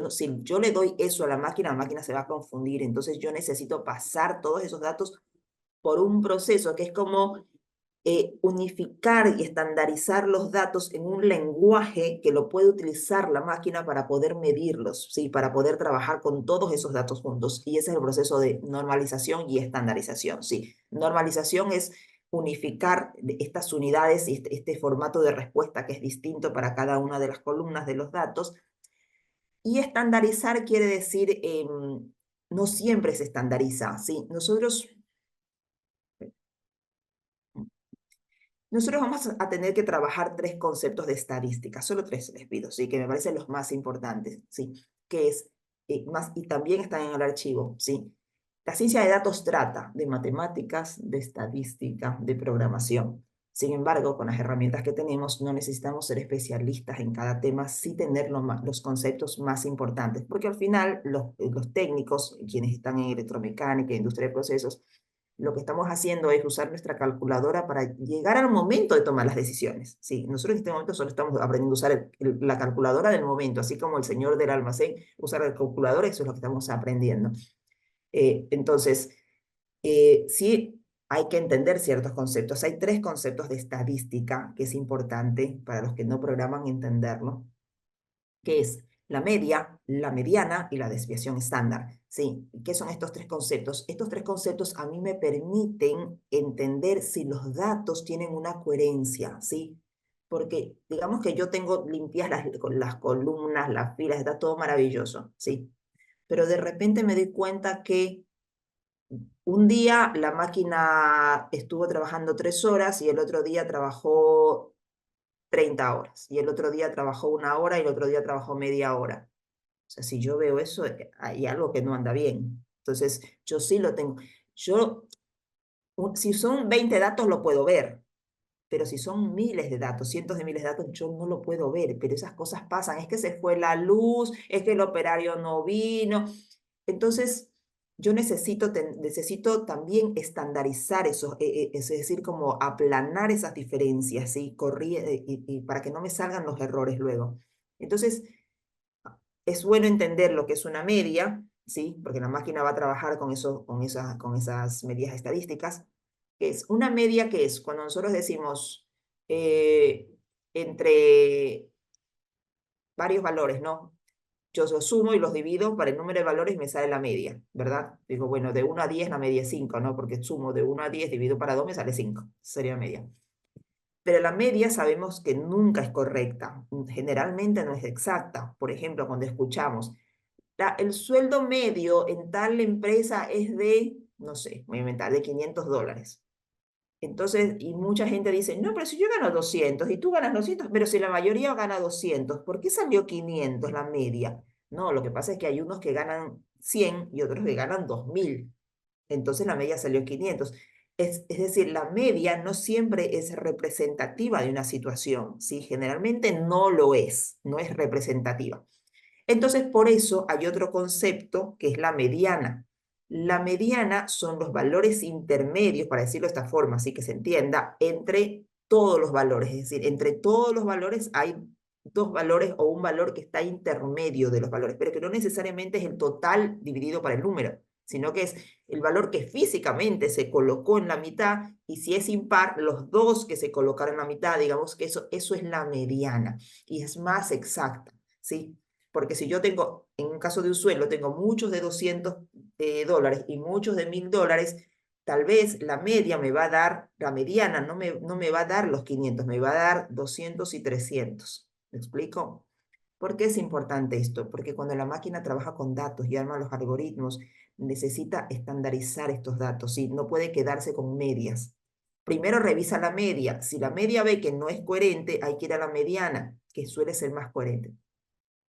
Si yo le doy eso a la máquina se va a confundir. Entonces yo necesito pasar todos esos datos por un proceso que es como unificar y estandarizar los datos en un lenguaje que lo puede utilizar la máquina para poder medirlos, ¿sí? Para poder trabajar con todos esos datos juntos. Y ese es el proceso de normalización y estandarización, ¿sí? Normalización es unificar estas unidades y este formato de respuesta que es distinto para cada una de las columnas de los datos. Y estandarizar quiere decir, no siempre se estandariza, ¿sí? Nosotros vamos a tener que trabajar tres conceptos de estadística, solo tres les pido, ¿sí? Que me parecen los más importantes, ¿sí? Que es, y también están en el archivo, ¿sí? La ciencia de datos trata de matemáticas, de estadística, de programación. Sin embargo, con las herramientas que tenemos, no necesitamos ser especialistas en cada tema, sí tener los conceptos más importantes, porque al final los técnicos, quienes están en electromecánica, industria de procesos, lo que estamos haciendo es usar nuestra calculadora para llegar al momento de tomar las decisiones. Sí, nosotros en este momento solo estamos aprendiendo a usar la calculadora del momento, así como el señor del almacén usa la calculadora, eso es lo que estamos aprendiendo. Entonces, sí hay que entender ciertos conceptos. Hay 3 conceptos de estadística que es importante para los que no programan entenderlo, que es la media, la mediana y la desviación estándar. ¿Sí? ¿Qué son estos 3 conceptos? Estos 3 conceptos a mí me permiten entender si los datos tienen una coherencia, ¿sí? Porque digamos que yo tengo limpias las columnas, las filas, está todo maravilloso, ¿sí? Pero de repente me doy cuenta que un día la máquina estuvo trabajando 3 horas y el otro día trabajó 30 horas. Y el otro día trabajó 1 hora y el otro día trabajó media hora. O sea, si yo veo eso, hay algo que no anda bien. Entonces, yo sí lo tengo. Yo, si son 20 datos, lo puedo ver. Pero si son miles de datos, cientos de miles de datos, yo no lo puedo ver. Pero esas cosas pasan. Es que se fue la luz, es que el operario no vino. Entonces, yo necesito también estandarizar eso, es decir, como aplanar esas diferencias, ¿sí? Y para que no me salgan los errores luego. Entonces, es bueno entender lo que es una media, ¿sí? Porque la máquina va a trabajar con esas medidas estadísticas. Es una media que es cuando nosotros decimos entre varios valores, ¿no? Yo los sumo y los divido para el número de valores y me sale la media, ¿verdad? Digo, bueno, de 1 a 10 la media es 5, ¿no? Porque sumo de 1 a 10 divido para 2 me sale 5, sería media. Pero la media sabemos que nunca es correcta, generalmente no es exacta. Por ejemplo, cuando escuchamos, el sueldo medio en tal empresa es de, no sé, voy a inventar, de $500. Entonces, y mucha gente dice, no, pero si yo gano 200 y tú ganas 200, pero si la mayoría gana 200, ¿por qué salió 500 la media? No, lo que pasa es que hay unos que ganan 100 y otros que ganan 2000. Entonces la media salió 500. Es decir, la media no siempre es representativa de una situación, ¿sí? Generalmente no lo es, no es representativa. Entonces, por eso hay otro concepto que es la mediana. La mediana son los valores intermedios, para decirlo de esta forma, así que se entienda, entre todos los valores. Es decir, entre todos los valores hay 2 valores o un valor que está intermedio de los valores, pero que no necesariamente es el total dividido para el número, sino que es el valor que físicamente se colocó en la mitad, y si es impar, los 2 que se colocaron en la mitad, digamos que eso es la mediana, y es más exacta, ¿sí? Porque si yo tengo, en un caso de un sueldo, tengo muchos de $200 y muchos de $1000, tal vez la media me va a dar, la mediana no me va a dar los 500, me va a dar 200 y 300. ¿Me explico? ¿Por qué es importante esto? Porque cuando la máquina trabaja con datos y arma los algoritmos, necesita estandarizar estos datos, ¿sí? No puede quedarse con medias. Primero revisa la media. Si la media ve que no es coherente, hay que ir a la mediana, que suele ser más coherente.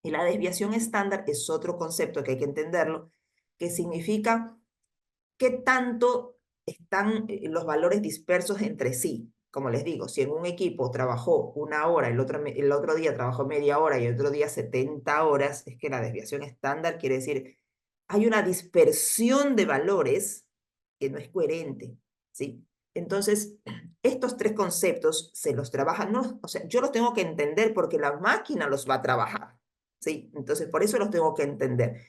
Y la desviación estándar es otro concepto que hay que entenderlo, que significa qué tanto están los valores dispersos entre sí. Como les digo, si en un equipo trabajó 1 hora, el otro día trabajó media hora y el otro día 70 horas, es que la desviación estándar quiere decir, hay una dispersión de valores que no es coherente, ¿sí? Entonces, estos 3 conceptos se los trabajan, no, o sea, yo los tengo que entender porque la máquina los va a trabajar, ¿sí? Entonces, por eso los tengo que entender.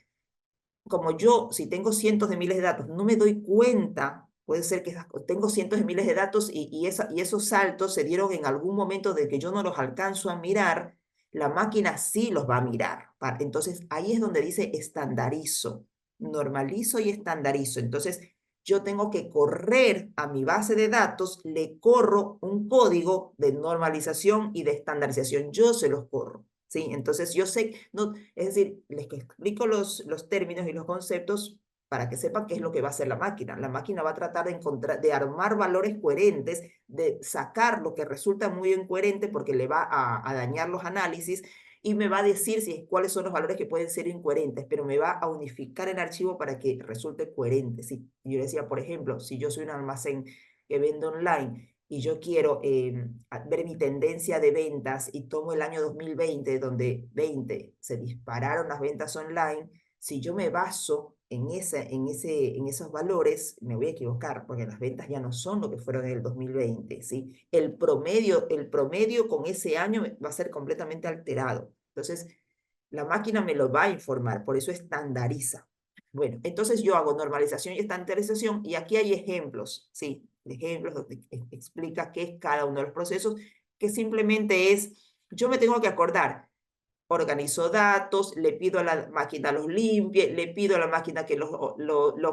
Como yo, si tengo cientos de miles de datos, no me doy cuenta, puede ser que tengo cientos de miles de datos y esos saltos se dieron en algún momento de que yo no los alcanzo a mirar, la máquina sí los va a mirar. Entonces, ahí es donde dice estandarizo, normalizo y estandarizo. Entonces, yo tengo que correr a mi base de datos, le corro un código de normalización y de estandarización. Yo se los corro. ¿Sí? Entonces yo sé, no, es decir, les explico los términos y los conceptos para que sepan qué es lo que va a hacer la máquina. La máquina va a tratar de encontrar, de armar valores coherentes, de sacar lo que resulta muy incoherente porque le va a dañar los análisis y me va a decir cuáles son los valores que pueden ser incoherentes, pero me va a unificar el archivo para que resulte coherente. ¿Sí? Yo decía, por ejemplo, si yo soy un almacén que vende online y yo quiero ver mi tendencia de ventas y tomo el año 2020, donde se dispararon las ventas online, si yo me baso en esos valores, me voy a equivocar, porque las ventas ya no son lo que fueron en el 2020, ¿sí? El promedio con ese año va a ser completamente alterado. Entonces, la máquina me lo va a informar, por eso estandariza. Bueno, entonces yo hago normalización y estandarización, y aquí hay ejemplos, ¿sí? Ejemplos donde explica qué es cada uno de los procesos, que simplemente es, yo me tengo que acordar, organizo datos, le pido a la máquina los limpie, le pido a la máquina que los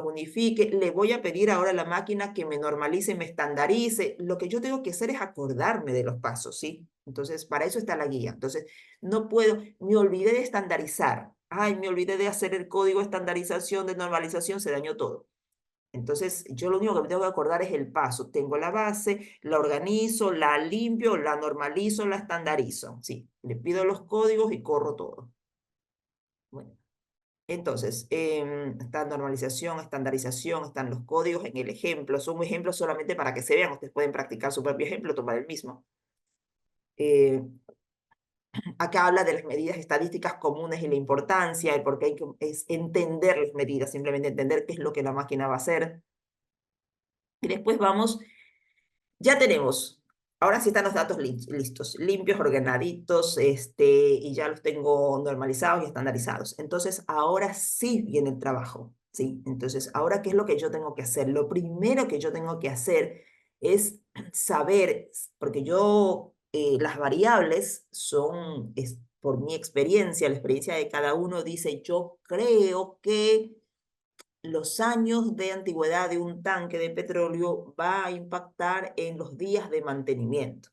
unifique, le voy a pedir ahora a la máquina que me normalice, me estandarice. Lo que yo tengo que hacer es acordarme de los pasos, ¿sí? Entonces, para eso está la guía. Entonces, no puedo, me olvidé de estandarizar. Ay, me olvidé de hacer el código de estandarización, de normalización, se dañó todo. Entonces, yo lo único que me tengo que acordar es el paso. Tengo la base, la organizo, la limpio, la normalizo, la estandarizo. Sí, le pido los códigos y corro todo. Bueno, entonces, está normalización, estandarización, están los códigos en el ejemplo. Son ejemplos solamente para que se vean. Ustedes pueden practicar su propio ejemplo, tomar el mismo. Acá habla de las medidas estadísticas comunes y la importancia, el por qué es entender las medidas, simplemente entender qué es lo que la máquina va a hacer. Y después vamos. Ya tenemos, ahora sí están los datos listos, limpios, ordenaditos, y ya los tengo normalizados y estandarizados. Entonces, ahora sí viene el trabajo, ¿sí? Entonces, ahora, ¿qué es lo que yo tengo que hacer? Lo primero que yo tengo que hacer es saber, porque yo, las variables son, por mi experiencia, la experiencia de cada uno dice, yo creo que los años de antigüedad de un tanque de petróleo va a impactar en los días de mantenimiento.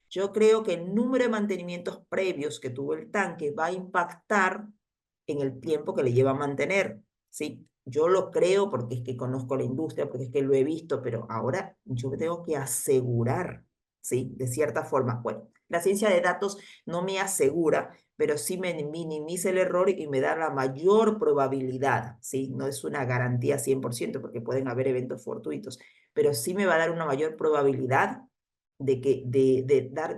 Yo creo que el número de mantenimientos previos que tuvo el tanque va a impactar en el tiempo que le lleva a mantener, ¿sí? Yo lo creo porque es que conozco la industria, porque es que lo he visto, pero ahora yo me tengo que asegurar, ¿sí? De cierta forma. Bueno, la ciencia de datos no me asegura, pero sí me minimiza el error y me da la mayor probabilidad, ¿sí? No es una garantía 100% porque pueden haber eventos fortuitos, pero sí me va a dar una mayor probabilidad de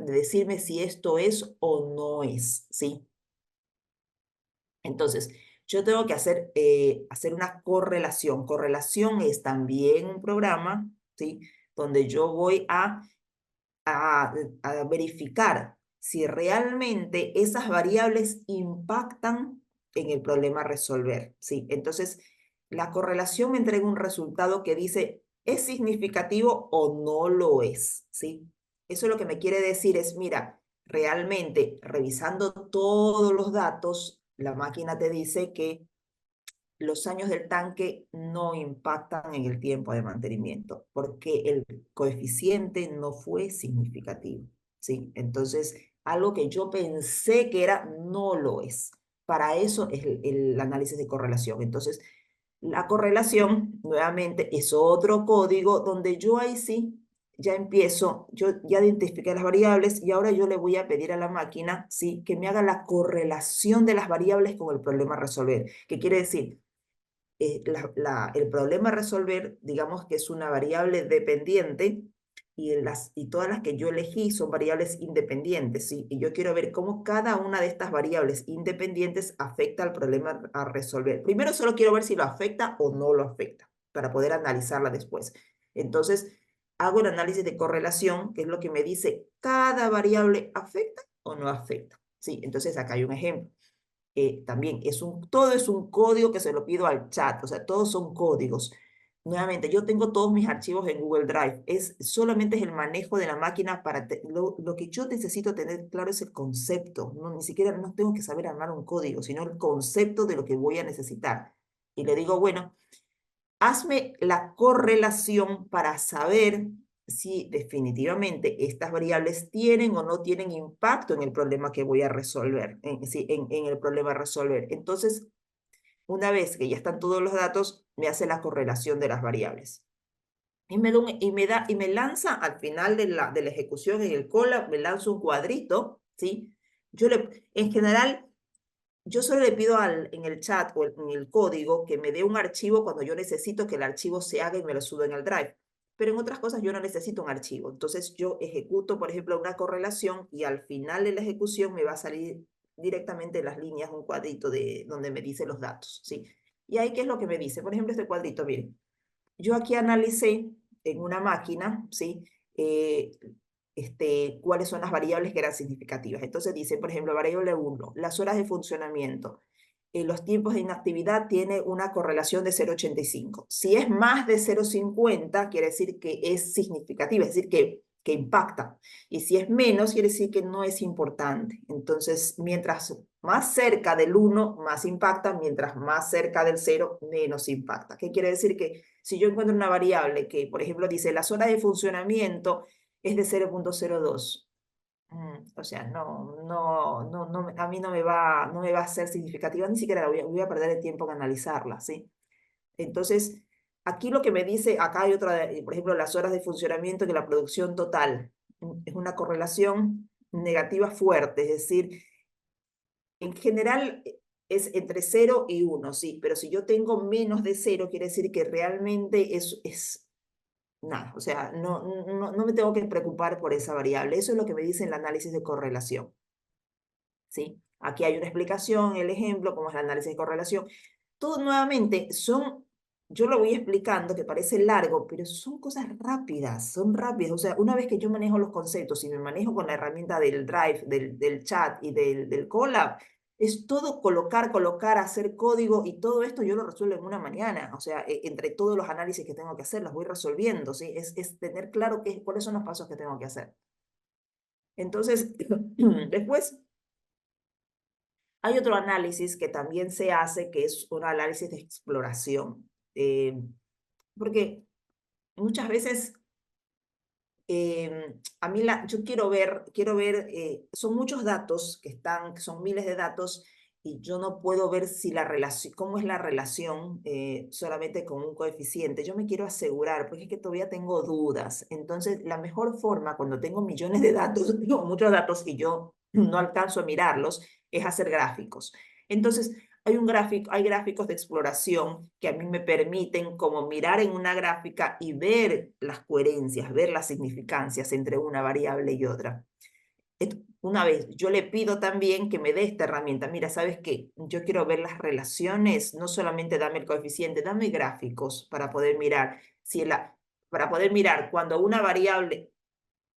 decirme si esto es o no es, ¿sí? Entonces, yo tengo que hacer una correlación. Correlación es también un programa, ¿sí? Donde yo voy a verificar si realmente esas variables impactan en el problema a resolver, ¿sí? Entonces, la correlación me entrega un resultado que dice, ¿es significativo o no lo es? ¿Sí? Eso lo que me quiere decir es, mira, realmente revisando todos los datos, la máquina te dice que los años del tanque no impactan en el tiempo de mantenimiento, porque el coeficiente no fue significativo, ¿sí? Entonces, algo que yo pensé que era, no lo es. Para eso es el análisis de correlación. Entonces, la correlación, nuevamente, es otro código donde yo ahí sí ya empiezo, yo ya identifiqué las variables y ahora yo le voy a pedir a la máquina, sí, que me haga la correlación de las variables con el problema a resolver. ¿Qué quiere decir? El problema a resolver, digamos que es una variable dependiente y todas las que yo elegí son variables independientes, ¿sí? Y yo quiero ver cómo cada una de estas variables independientes afecta al problema a resolver. Primero solo quiero ver si lo afecta o no lo afecta, para poder analizarla después. Entonces, hago el análisis de correlación, que es lo que me dice, ¿cada variable afecta o no afecta? ¿Sí? Entonces, acá hay un ejemplo. También todo es un código que se lo pido al chat, o sea, todos son códigos. Nuevamente, yo tengo todos mis archivos en Google Drive, solamente es el manejo de la máquina lo que yo necesito tener claro es el concepto, no, ni siquiera no tengo que saber armar un código, sino el concepto de lo que voy a necesitar. Y le digo, bueno, hazme la correlación para saber si definitivamente estas variables tienen o no tienen impacto en el problema que voy a resolver, en el problema a resolver. Entonces, una vez que ya están todos los datos, me hace la correlación de las variables. Y me lanza al final de la ejecución en el cola, me lanza un cuadrito, ¿sí? En general, yo solo le pido en el chat o en el código que me dé un archivo cuando yo necesito que el archivo se haga y me lo suba en el Drive. Pero en otras cosas yo no necesito un archivo. Entonces yo ejecuto, por ejemplo, una correlación y al final de la ejecución me va a salir directamente las líneas, un cuadrito donde me dice los datos, ¿sí? Y ahí, ¿qué es lo que me dice? Por ejemplo, este cuadrito, miren. Yo aquí analicé en una máquina, ¿sí? Eh, cuáles son las variables que eran significativas. Entonces dice, por ejemplo, variable 1, las horas de funcionamiento. Los tiempos de inactividad tiene una correlación de 0,85. Si es más de 0,50, quiere decir que es significativa, es decir, que impacta. Y si es menos, quiere decir que no es importante. Entonces, mientras más cerca del 1, más impacta, mientras más cerca del 0, menos impacta. ¿Qué quiere decir? Que si yo encuentro una variable que, por ejemplo, dice las horas de funcionamiento es de 0,02. O sea, a mí no me va a ser significativa, ni siquiera voy a perder el tiempo en analizarla, ¿sí? Entonces, aquí lo que me dice, acá hay otra, por ejemplo, las horas de funcionamiento que la producción total es una correlación negativa fuerte, es decir, en general es entre 0 y 1, sí, pero si yo tengo menos de 0, quiere decir que realmente es nada, o sea, no me tengo que preocupar por esa variable. Eso es lo que me dice el análisis de correlación, ¿sí? Aquí hay una explicación, el ejemplo, cómo es el análisis de correlación. Todo nuevamente yo lo voy explicando, que parece largo, pero son cosas rápidas, son rápidas. O sea, una vez que yo manejo los conceptos y me manejo con la herramienta del Drive, del chat y del Colab, es todo colocar, hacer código y todo esto yo lo resuelvo en una mañana. O sea, entre todos los análisis que tengo que hacer, los voy resolviendo, ¿sí? Es tener claro cuáles son los pasos que tengo que hacer. Entonces, después hay otro análisis que también se hace, que es un análisis de exploración. Porque muchas veces a mí yo son muchos datos que son miles de datos y yo no puedo ver si la relación, cómo es la relación solamente con un coeficiente. Yo me quiero asegurar, porque es que todavía tengo dudas. Entonces, la mejor forma cuando tengo millones de datos, digo, muchos datos y yo no alcanzo a mirarlos, es hacer gráficos. Entonces, hay gráficos de exploración que a mí me permiten como mirar en una gráfica y ver las coherencias, ver las significancias entre una variable y otra. Una vez, yo le pido también que me dé esta herramienta. Mira, ¿sabes qué? Yo quiero ver las relaciones, no solamente dame el coeficiente, dame gráficos para poder mirar para poder mirar cuando una variable,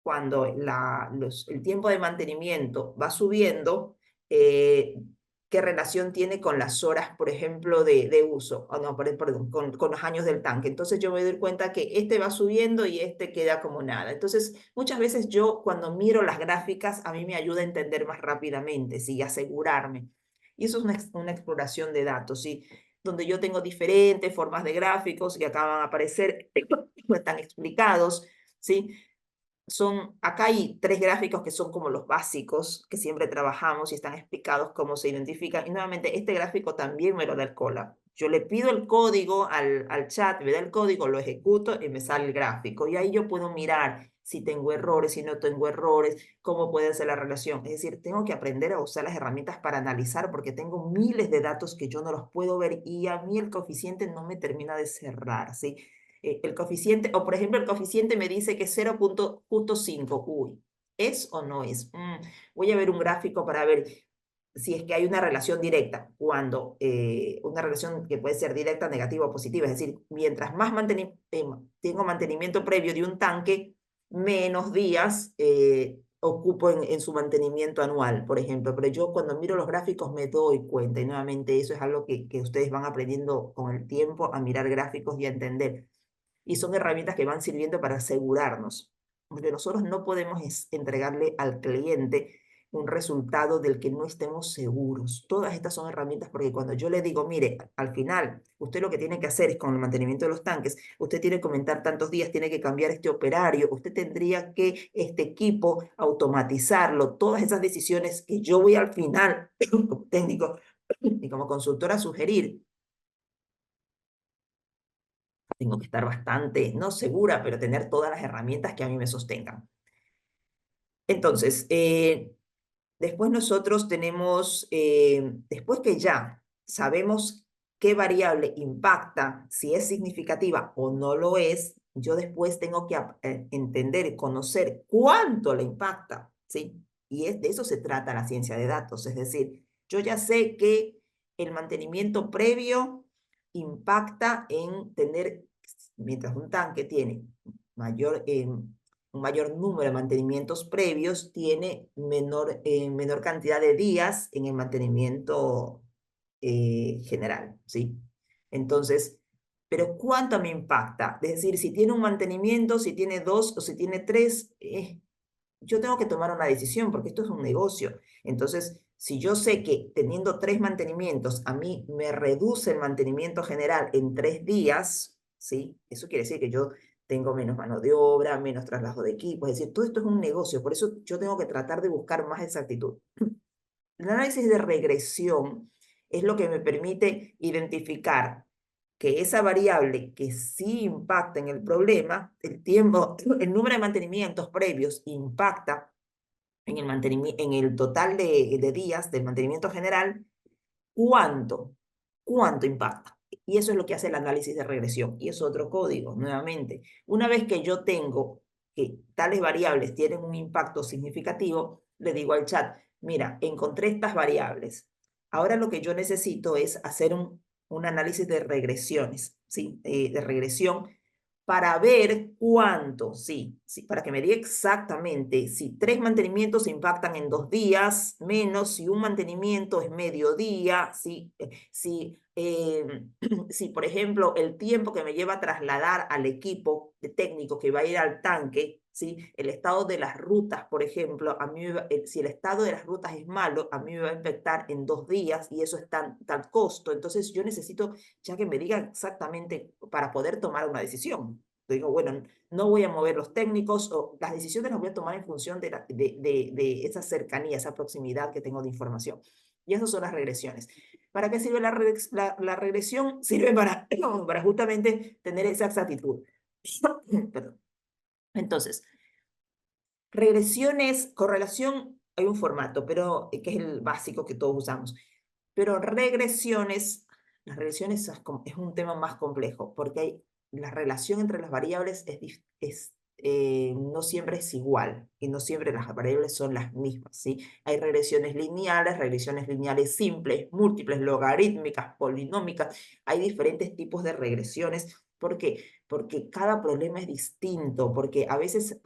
cuando el tiempo de mantenimiento va subiendo, eh, qué relación tiene con las horas, por ejemplo, de uso, no, perdón, con los años del tanque. Entonces yo me doy cuenta que este va subiendo y este queda como nada. Entonces, muchas veces yo cuando miro las gráficas, a mí me ayuda a entender más rápidamente, ¿sí? Y asegurarme. Y eso es una exploración de datos, ¿sí? Donde yo tengo diferentes formas de gráficos que acaban a aparecer, están explicados, ¿sí? Acá hay 3 gráficos que son como los básicos que siempre trabajamos y están explicados cómo se identifican. Y nuevamente, este gráfico también me lo da el Colab. Yo le pido el código al chat, me da el código, lo ejecuto y me sale el gráfico. Y ahí yo puedo mirar si tengo errores, si no tengo errores, cómo puede ser la relación. Es decir, tengo que aprender a usar las herramientas para analizar porque tengo miles de datos que yo no los puedo ver y a mí el coeficiente no me termina de cerrar, ¿sí? El coeficiente, o por ejemplo, el coeficiente me dice que es 0,5. Uy, ¿es o no es? Voy a ver un gráfico para ver si es que hay una relación directa, una relación que puede ser directa, negativa o positiva, es decir, mientras más tengo mantenimiento previo de un tanque, menos días ocupo en su mantenimiento anual, por ejemplo. Pero yo cuando miro los gráficos me doy cuenta, y nuevamente eso es algo que ustedes van aprendiendo con el tiempo, a mirar gráficos y a entender. Y son herramientas que van sirviendo para asegurarnos, porque nosotros no podemos entregarle al cliente un resultado del que no estemos seguros. Todas estas son herramientas porque cuando yo le digo, mire, al final, usted lo que tiene que hacer es con el mantenimiento de los tanques, usted tiene que aumentar tantos días, tiene que cambiar este operario, usted tendría que este equipo automatizarlo, todas esas decisiones que yo voy al final, como técnico y como consultora, a sugerir. Tengo que estar bastante, no segura, pero tener todas las herramientas que a mí me sostengan. Entonces, después nosotros tenemos, después que ya sabemos qué variable impacta, si es significativa o no lo es, yo después tengo que entender y conocer cuánto le impacta, ¿sí? Y de eso se trata la ciencia de datos. Es decir, yo ya sé que el mantenimiento previo impacta en tener, mientras un tanque tiene mayor, un mayor número de mantenimientos previos, tiene menor cantidad de días en el mantenimiento general, ¿sí? Entonces, pero ¿cuánto me impacta? Es decir, si tiene un mantenimiento, si tiene dos o si tiene tres, yo tengo que tomar una decisión porque esto es un negocio. Entonces, si yo sé que teniendo 3 mantenimientos, a mí me reduce el mantenimiento general en 3 días, ¿sí? Eso quiere decir que yo tengo menos mano de obra, menos traslado de equipo, es decir, todo esto es un negocio, por eso yo tengo que tratar de buscar más exactitud. El análisis de regresión es lo que me permite identificar que esa variable que sí impacta en el problema, el tiempo, el número de mantenimientos previos impacta en en el total de días del mantenimiento general, ¿cuánto? ¿Cuánto impacta? Y eso es lo que hace el análisis de regresión. Y es otro código, nuevamente. Una vez que yo tengo que tales variables tienen un impacto significativo, le digo al chat, mira, encontré estas variables. Ahora lo que yo necesito es hacer un análisis de regresiones, ¿sí? De regresión para ver cuánto, sí, sí, para que me diga exactamente si 3 mantenimientos impactan en 2 días, menos si un mantenimiento es mediodía, si, si, por ejemplo, el tiempo que me lleva a trasladar al equipo de técnico que va a ir al tanque, ¿sí? El estado de las rutas, por ejemplo, si el estado de las rutas es malo, a mí me va a impactar en 2 días y eso es tal costo. Entonces yo necesito ya que me digan exactamente para poder tomar una decisión. Yo digo, bueno, no voy a mover los técnicos o las decisiones las voy a tomar en función de esa cercanía, esa proximidad que tengo de información. Y esas son las regresiones. ¿Para qué sirve la regresión? Sirve para justamente tener esa exactitud. Perdón. Entonces, regresiones, correlación, hay un formato, pero que es el básico que todos usamos. Pero regresiones, las regresiones es un tema más complejo, porque la relación entre las variables no siempre es igual, y no siempre las variables son las mismas, ¿sí? Hay regresiones lineales simples, múltiples, logarítmicas, polinómicas, hay diferentes tipos de regresiones. ¿Por qué? Porque cada problema es distinto, porque a veces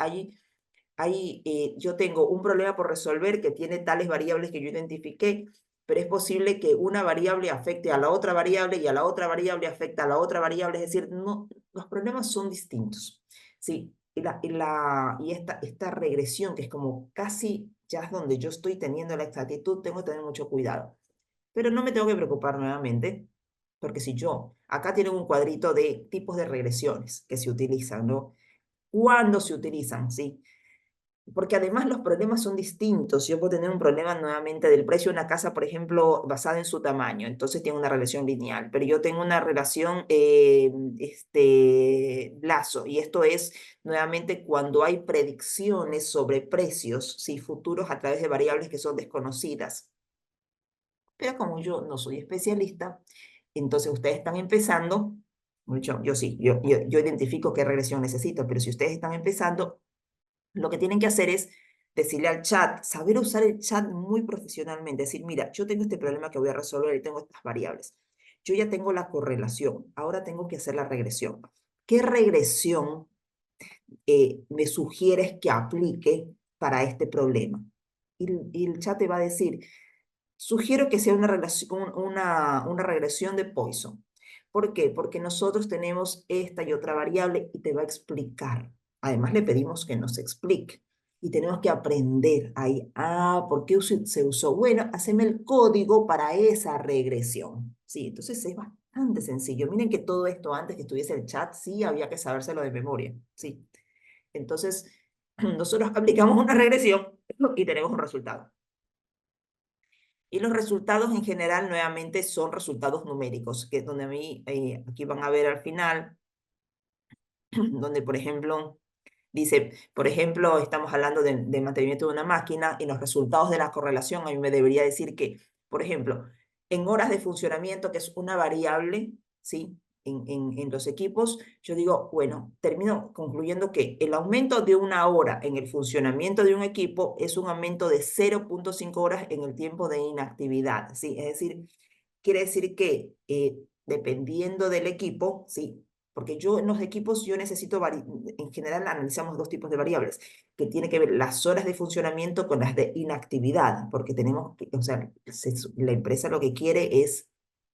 yo tengo un problema por resolver que tiene tales variables que yo identifiqué, pero es posible que una variable afecte a la otra variable y a la otra variable afecta a la otra variable, es decir, no, los problemas son distintos. Sí, y esta regresión, que es como casi ya es donde yo estoy teniendo la exactitud, tengo que tener mucho cuidado. Pero no me tengo que preocupar nuevamente, porque si yo, acá tienen un cuadrito de tipos de regresiones que se utilizan, ¿no? ¿Cuándo se utilizan? ¿Sí? Porque además los problemas son distintos. Yo puedo tener un problema nuevamente del precio de una casa, por ejemplo, basada en su tamaño, entonces tiene una relación lineal, pero yo tengo una relación lazo, y esto es nuevamente cuando hay predicciones sobre precios, sí, futuros a través de variables que son desconocidas. Pero como yo no soy especialista, entonces ustedes están empezando, mucho, yo sí, yo identifico qué regresión necesito, pero si ustedes están empezando, lo que tienen que hacer es decirle al chat, saber usar el chat muy profesionalmente, decir, mira, yo tengo este problema que voy a resolver y tengo estas variables. Yo ya tengo la correlación, ahora tengo que hacer la regresión. ¿Qué regresión me sugieres que aplique para este problema? Y el chat te va a decir, sugiero que sea una regresión de Poisson. ¿Por qué? Porque nosotros tenemos esta y otra variable y te va a explicar. Además, le pedimos que nos explique. Y tenemos que aprender ahí. Ah, ¿por qué se usó? Bueno, haceme el código para esa regresión. Sí, entonces es bastante sencillo. Miren que todo esto antes que estuviese el chat, sí había que sabérselo de memoria. Sí. Entonces, nosotros aplicamos una regresión y tenemos un resultado. Y los resultados en general nuevamente son resultados numéricos, que es donde a mí, aquí van a ver al final, donde por ejemplo, dice, por ejemplo, estamos hablando de mantenimiento de una máquina y los resultados de la correlación a mí me debería decir que, por ejemplo, en horas de funcionamiento, que es una variable, ¿sí? en los equipos, yo digo, bueno, termino concluyendo que el aumento de 1 hora en el funcionamiento de un equipo es un aumento de 0,5 horas en el tiempo de inactividad, ¿sí? Es decir, quiere decir que dependiendo del equipo, ¿sí? Porque yo en los equipos yo necesito, en general analizamos 2 tipos de variables, que tiene que ver las horas de funcionamiento con las de inactividad, porque tenemos, o sea, la empresa lo que quiere es,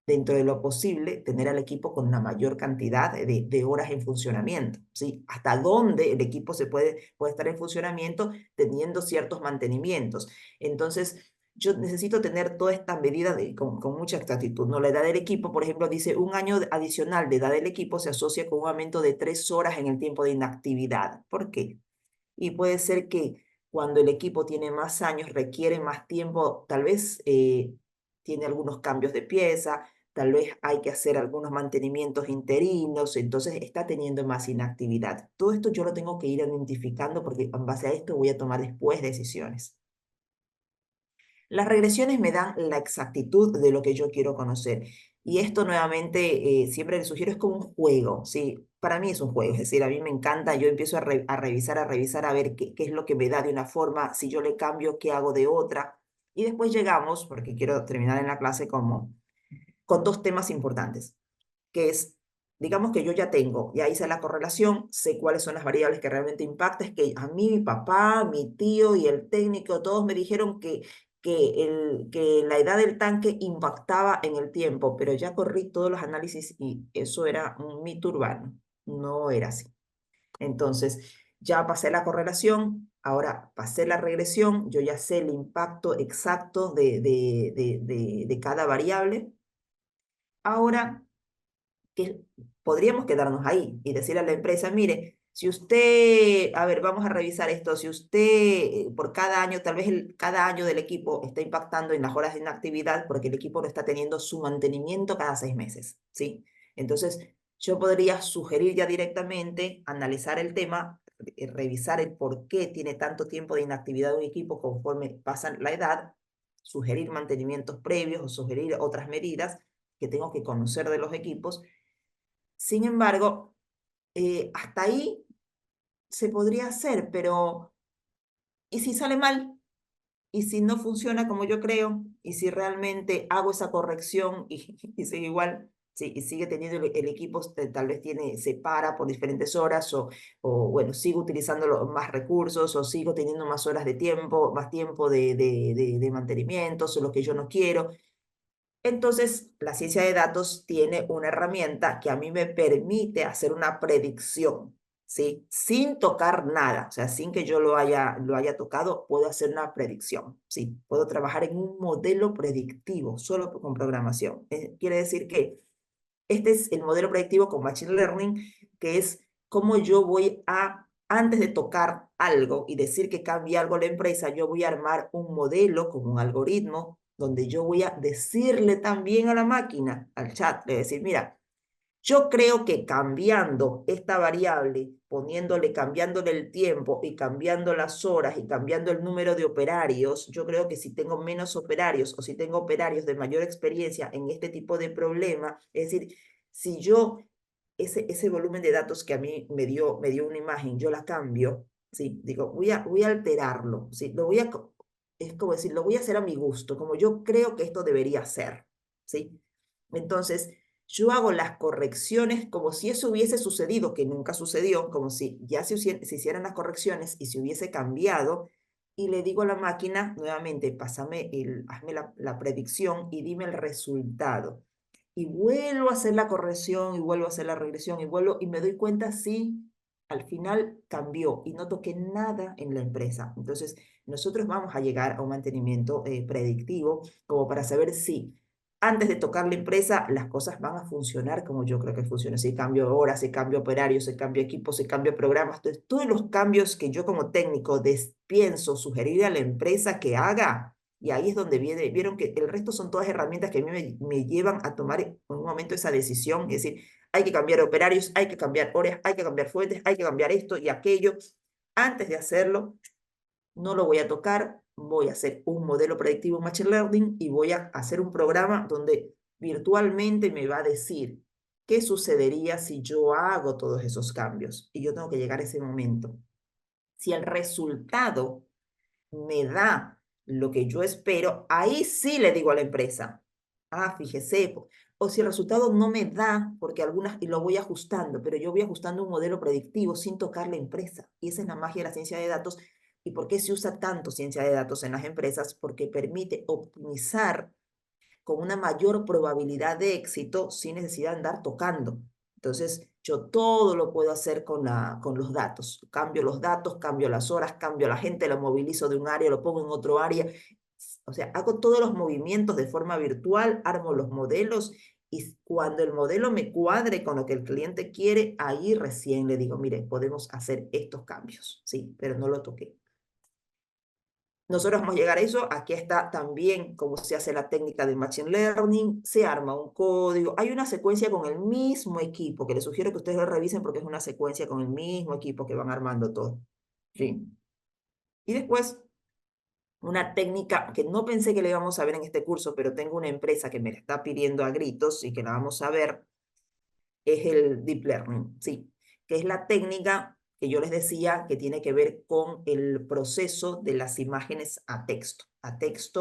dentro de lo posible, tener al equipo con la mayor cantidad de horas en funcionamiento, ¿sí? Hasta dónde el equipo puede estar en funcionamiento teniendo ciertos mantenimientos. Entonces, yo necesito tener toda esta medida con mucha exactitud, ¿no? La edad del equipo, por ejemplo, dice 1 año adicional de edad del equipo se asocia con un aumento de 3 horas en el tiempo de inactividad. ¿Por qué? Y puede ser que cuando el equipo tiene más años, requiere más tiempo, tal vez tiene algunos cambios de pieza, tal vez hay que hacer algunos mantenimientos interinos, entonces está teniendo más inactividad. Todo esto yo lo tengo que ir identificando porque en base a esto voy a tomar después decisiones. Las regresiones me dan la exactitud de lo que yo quiero conocer. Y esto nuevamente, siempre les sugiero, es como un juego, ¿sí? Para mí es un juego, es decir, a mí me encanta, yo empiezo a revisar, a ver qué es lo que me da de una forma, si yo le cambio, qué hago de otra. Y después llegamos, porque quiero terminar en la clase con 2 temas importantes, que es, digamos que yo ya hice la correlación, sé cuáles son las variables que realmente impactan, es que a mí, mi papá, mi tío y el técnico, todos me dijeron que la edad del tanque impactaba en el tiempo, pero ya corrí todos los análisis y eso era un mito urbano, no era así. Entonces, ya pasé la correlación, ahora pasé la regresión, yo ya sé el impacto exacto de cada variable. Ahora que podríamos quedarnos ahí y decirle a la empresa, mire, si usted, a ver, vamos a revisar esto, si usted por cada año, tal vez cada año del equipo está impactando en las horas de inactividad porque el equipo no está teniendo su mantenimiento cada 6 meses, ¿sí? Entonces, yo podría sugerir ya directamente, analizar el tema, revisar el por qué tiene tanto tiempo de inactividad un equipo conforme pasa la edad, sugerir mantenimientos previos o sugerir otras medidas que tengo que conocer de los equipos. Sin embargo, hasta ahí se podría hacer, pero ¿y si sale mal? ¿Y si no funciona como yo creo? ¿Y si realmente hago esa corrección y sigue igual? Sí, y sigue teniendo el equipo, tal vez se para por diferentes horas o bueno, sigo utilizando más recursos o sigo teniendo más horas de tiempo, más tiempo de mantenimientos o lo que yo no quiero. Entonces, la ciencia de datos tiene una herramienta que a mí me permite hacer una predicción, ¿sí? Sin tocar nada, o sea, sin que yo lo haya tocado, puedo hacer una predicción, ¿sí? Puedo trabajar en un modelo predictivo solo con programación. Quiere decir que este es el modelo predictivo con Machine Learning, que es cómo yo voy antes de tocar algo y decir que cambie algo la empresa, yo voy a armar un modelo con un algoritmo donde yo voy a decirle también a la máquina, al chat, le decir, mira, yo creo que cambiando esta variable, cambiándole el tiempo y cambiando las horas y cambiando el número de operarios, yo creo que si tengo menos operarios o si tengo operarios de mayor experiencia en este tipo de problema, es decir, si yo ese volumen de datos que a mí me dio una imagen, yo la cambio, ¿sí? Digo, voy a alterarlo, ¿sí? Es como decir, lo voy a hacer a mi gusto, como yo creo que esto debería ser, ¿sí? Entonces, yo hago las correcciones como si eso hubiese sucedido, que nunca sucedió, como si ya se hicieran las correcciones y se hubiese cambiado, y le digo a la máquina, nuevamente, hazme la predicción y dime el resultado. Y vuelvo a hacer la corrección, y vuelvo a hacer la regresión, y me doy cuenta si al final cambió y no toqué nada en la empresa. Entonces, nosotros vamos a llegar a un mantenimiento predictivo como para saber si antes de tocar la empresa, las cosas van a funcionar como yo creo que funcionan. Si cambio horas, si cambio operarios, si cambio equipos, si cambio programas. Entonces, todos los cambios que yo como técnico pienso sugerir a la empresa que haga, y ahí es donde vieron que el resto son todas herramientas que a mí me llevan a tomar en un momento esa decisión. Es decir, hay que cambiar operarios, hay que cambiar horas, hay que cambiar fuentes, hay que cambiar esto y aquello. Antes de hacerlo, no lo voy a tocar, voy a hacer un modelo predictivo Machine Learning y voy a hacer un programa donde virtualmente me va a decir ¿qué sucedería si yo hago todos esos cambios? Y yo tengo que llegar a ese momento. Si el resultado me da lo que yo espero, ahí sí le digo a la empresa, fíjese, o si el resultado no me da, porque algunas, y lo voy ajustando, pero yo voy ajustando un modelo predictivo sin tocar la empresa. Y esa es la magia de la ciencia de datos. ¿Y por qué se usa tanto ciencia de datos en las empresas? Porque permite optimizar con una mayor probabilidad de éxito sin necesidad de andar tocando. Entonces, yo todo lo puedo hacer con los datos. Cambio los datos, cambio las horas, cambio la gente, lo movilizo de un área, lo pongo en otro área. O sea, hago todos los movimientos de forma virtual, armo los modelos y cuando el modelo me cuadre con lo que el cliente quiere, ahí recién le digo, mire, podemos hacer estos cambios. Sí, pero no lo toqué. Nosotros vamos a llegar a eso. Aquí está también cómo se hace la técnica de Machine Learning. Se arma un código. Hay una secuencia con el mismo equipo, que les sugiero que ustedes lo revisen porque es una secuencia con el mismo equipo que van armando todo. ¿Sí? Y después, una técnica que no pensé que le íbamos a ver en este curso, pero tengo una empresa que me la está pidiendo a gritos y que la vamos a ver, es el Deep Learning, sí, que es la técnica que yo les decía que tiene que ver con el proceso de las imágenes a texto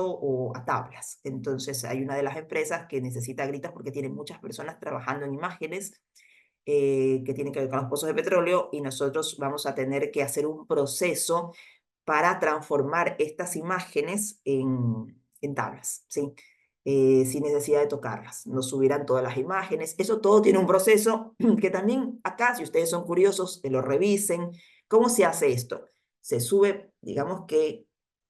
o a tablas. Entonces hay una de las empresas que necesita gritas porque tiene muchas personas trabajando en imágenes que tienen que ver con los pozos de petróleo y nosotros vamos a tener que hacer un proceso para transformar estas imágenes en tablas, ¿sí? Sin necesidad de tocarlas. Nos subirán todas las imágenes. Eso todo tiene un proceso que también acá, si ustedes son curiosos, que lo revisen. ¿Cómo se hace esto? Se sube, digamos que,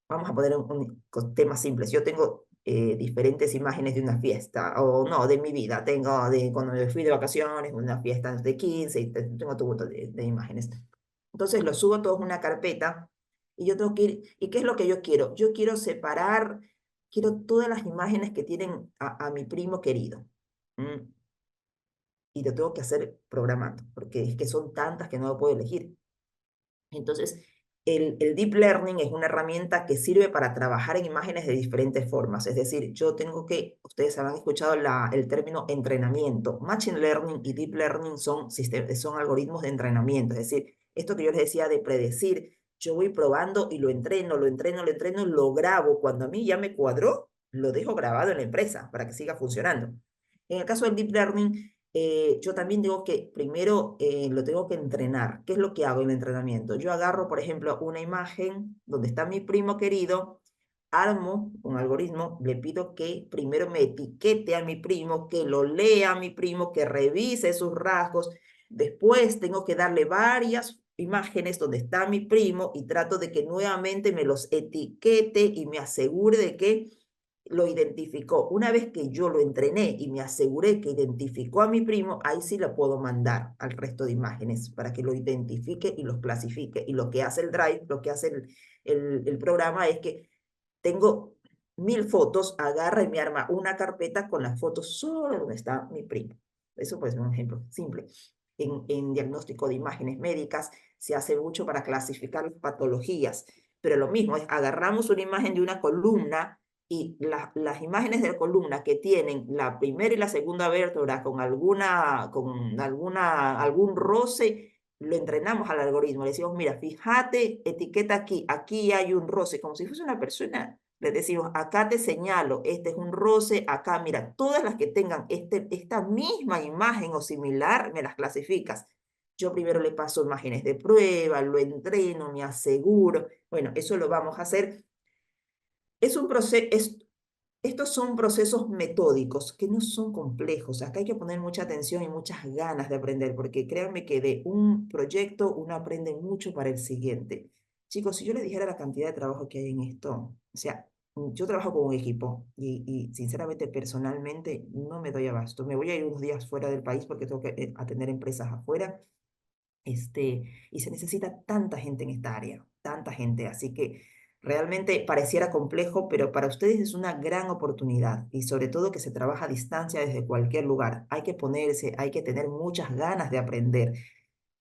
vamos a poner un tema simple. Yo tengo diferentes imágenes de una fiesta, o no, de mi vida. Tengo de cuando me fui de vacaciones, una fiesta de 15, y tengo todo de imágenes. Entonces lo subo todos en una carpeta y yo tengo que ir, ¿y qué es lo que yo quiero? Yo quiero separar, quiero todas las imágenes que tienen a mi primo querido. ¿Mm? Y lo tengo que hacer programando, porque es que son tantas que no lo puedo elegir. Entonces, el Deep Learning es una herramienta que sirve para trabajar en imágenes de diferentes formas. Es decir, yo tengo que, ustedes habrán escuchado el término entrenamiento. Machine Learning y Deep Learning son algoritmos de entrenamiento. Es decir, esto que yo les decía de predecir, yo voy probando y lo entreno, lo grabo. Cuando a mí ya me cuadró, lo dejo grabado en la empresa para que siga funcionando. En el caso del Deep Learning, yo también digo que primero lo tengo que entrenar. ¿Qué es lo que hago en el entrenamiento? Yo agarro, por ejemplo, una imagen donde está mi primo querido, armo un algoritmo, le pido que primero me etiquete a mi primo, que lo lea a mi primo, que revise sus rasgos. Después tengo que darle varias imágenes donde está mi primo y trato de que nuevamente me los etiquete y me asegure de que lo identificó. Una vez que yo lo entrené y me aseguré que identificó a mi primo, ahí sí lo puedo mandar al resto de imágenes para que lo identifique y los clasifique. Y lo que hace el Drive, lo que hace el programa es que tengo 1000 fotos, agarra y me arma una carpeta con las fotos solo donde está mi primo. Eso puede ser un ejemplo simple. En diagnóstico de imágenes médicas se hace mucho para clasificar las patologías, pero lo mismo es agarramos una imagen de una columna y las imágenes de la columna que tienen la primera y la segunda vértebra con algún roce, lo entrenamos al algoritmo. Le decimos, mira, fíjate, etiqueta aquí, aquí hay un roce, como si fuese una persona. Le decimos, acá te señalo, este es un roce, acá, mira, todas las que tengan esta misma imagen o similar, me las clasificas. Yo primero le paso imágenes de prueba, lo entreno, me aseguro. Bueno, eso lo vamos a hacer. Estos son procesos metódicos que no son complejos. Acá hay que poner mucha atención y muchas ganas de aprender, porque créanme que de un proyecto uno aprende mucho para el siguiente. Chicos, si yo les dijera la cantidad de trabajo que hay en esto, o sea, yo trabajo con un equipo y sinceramente, personalmente, no me doy abasto. Me voy a ir unos días fuera del país porque tengo que atender empresas afuera. Y se necesita tanta gente en esta área, tanta gente, así que realmente pareciera complejo, pero para ustedes es una gran oportunidad y sobre todo que se trabaja a distancia desde cualquier lugar. Hay que ponerse, hay que tener muchas ganas de aprender.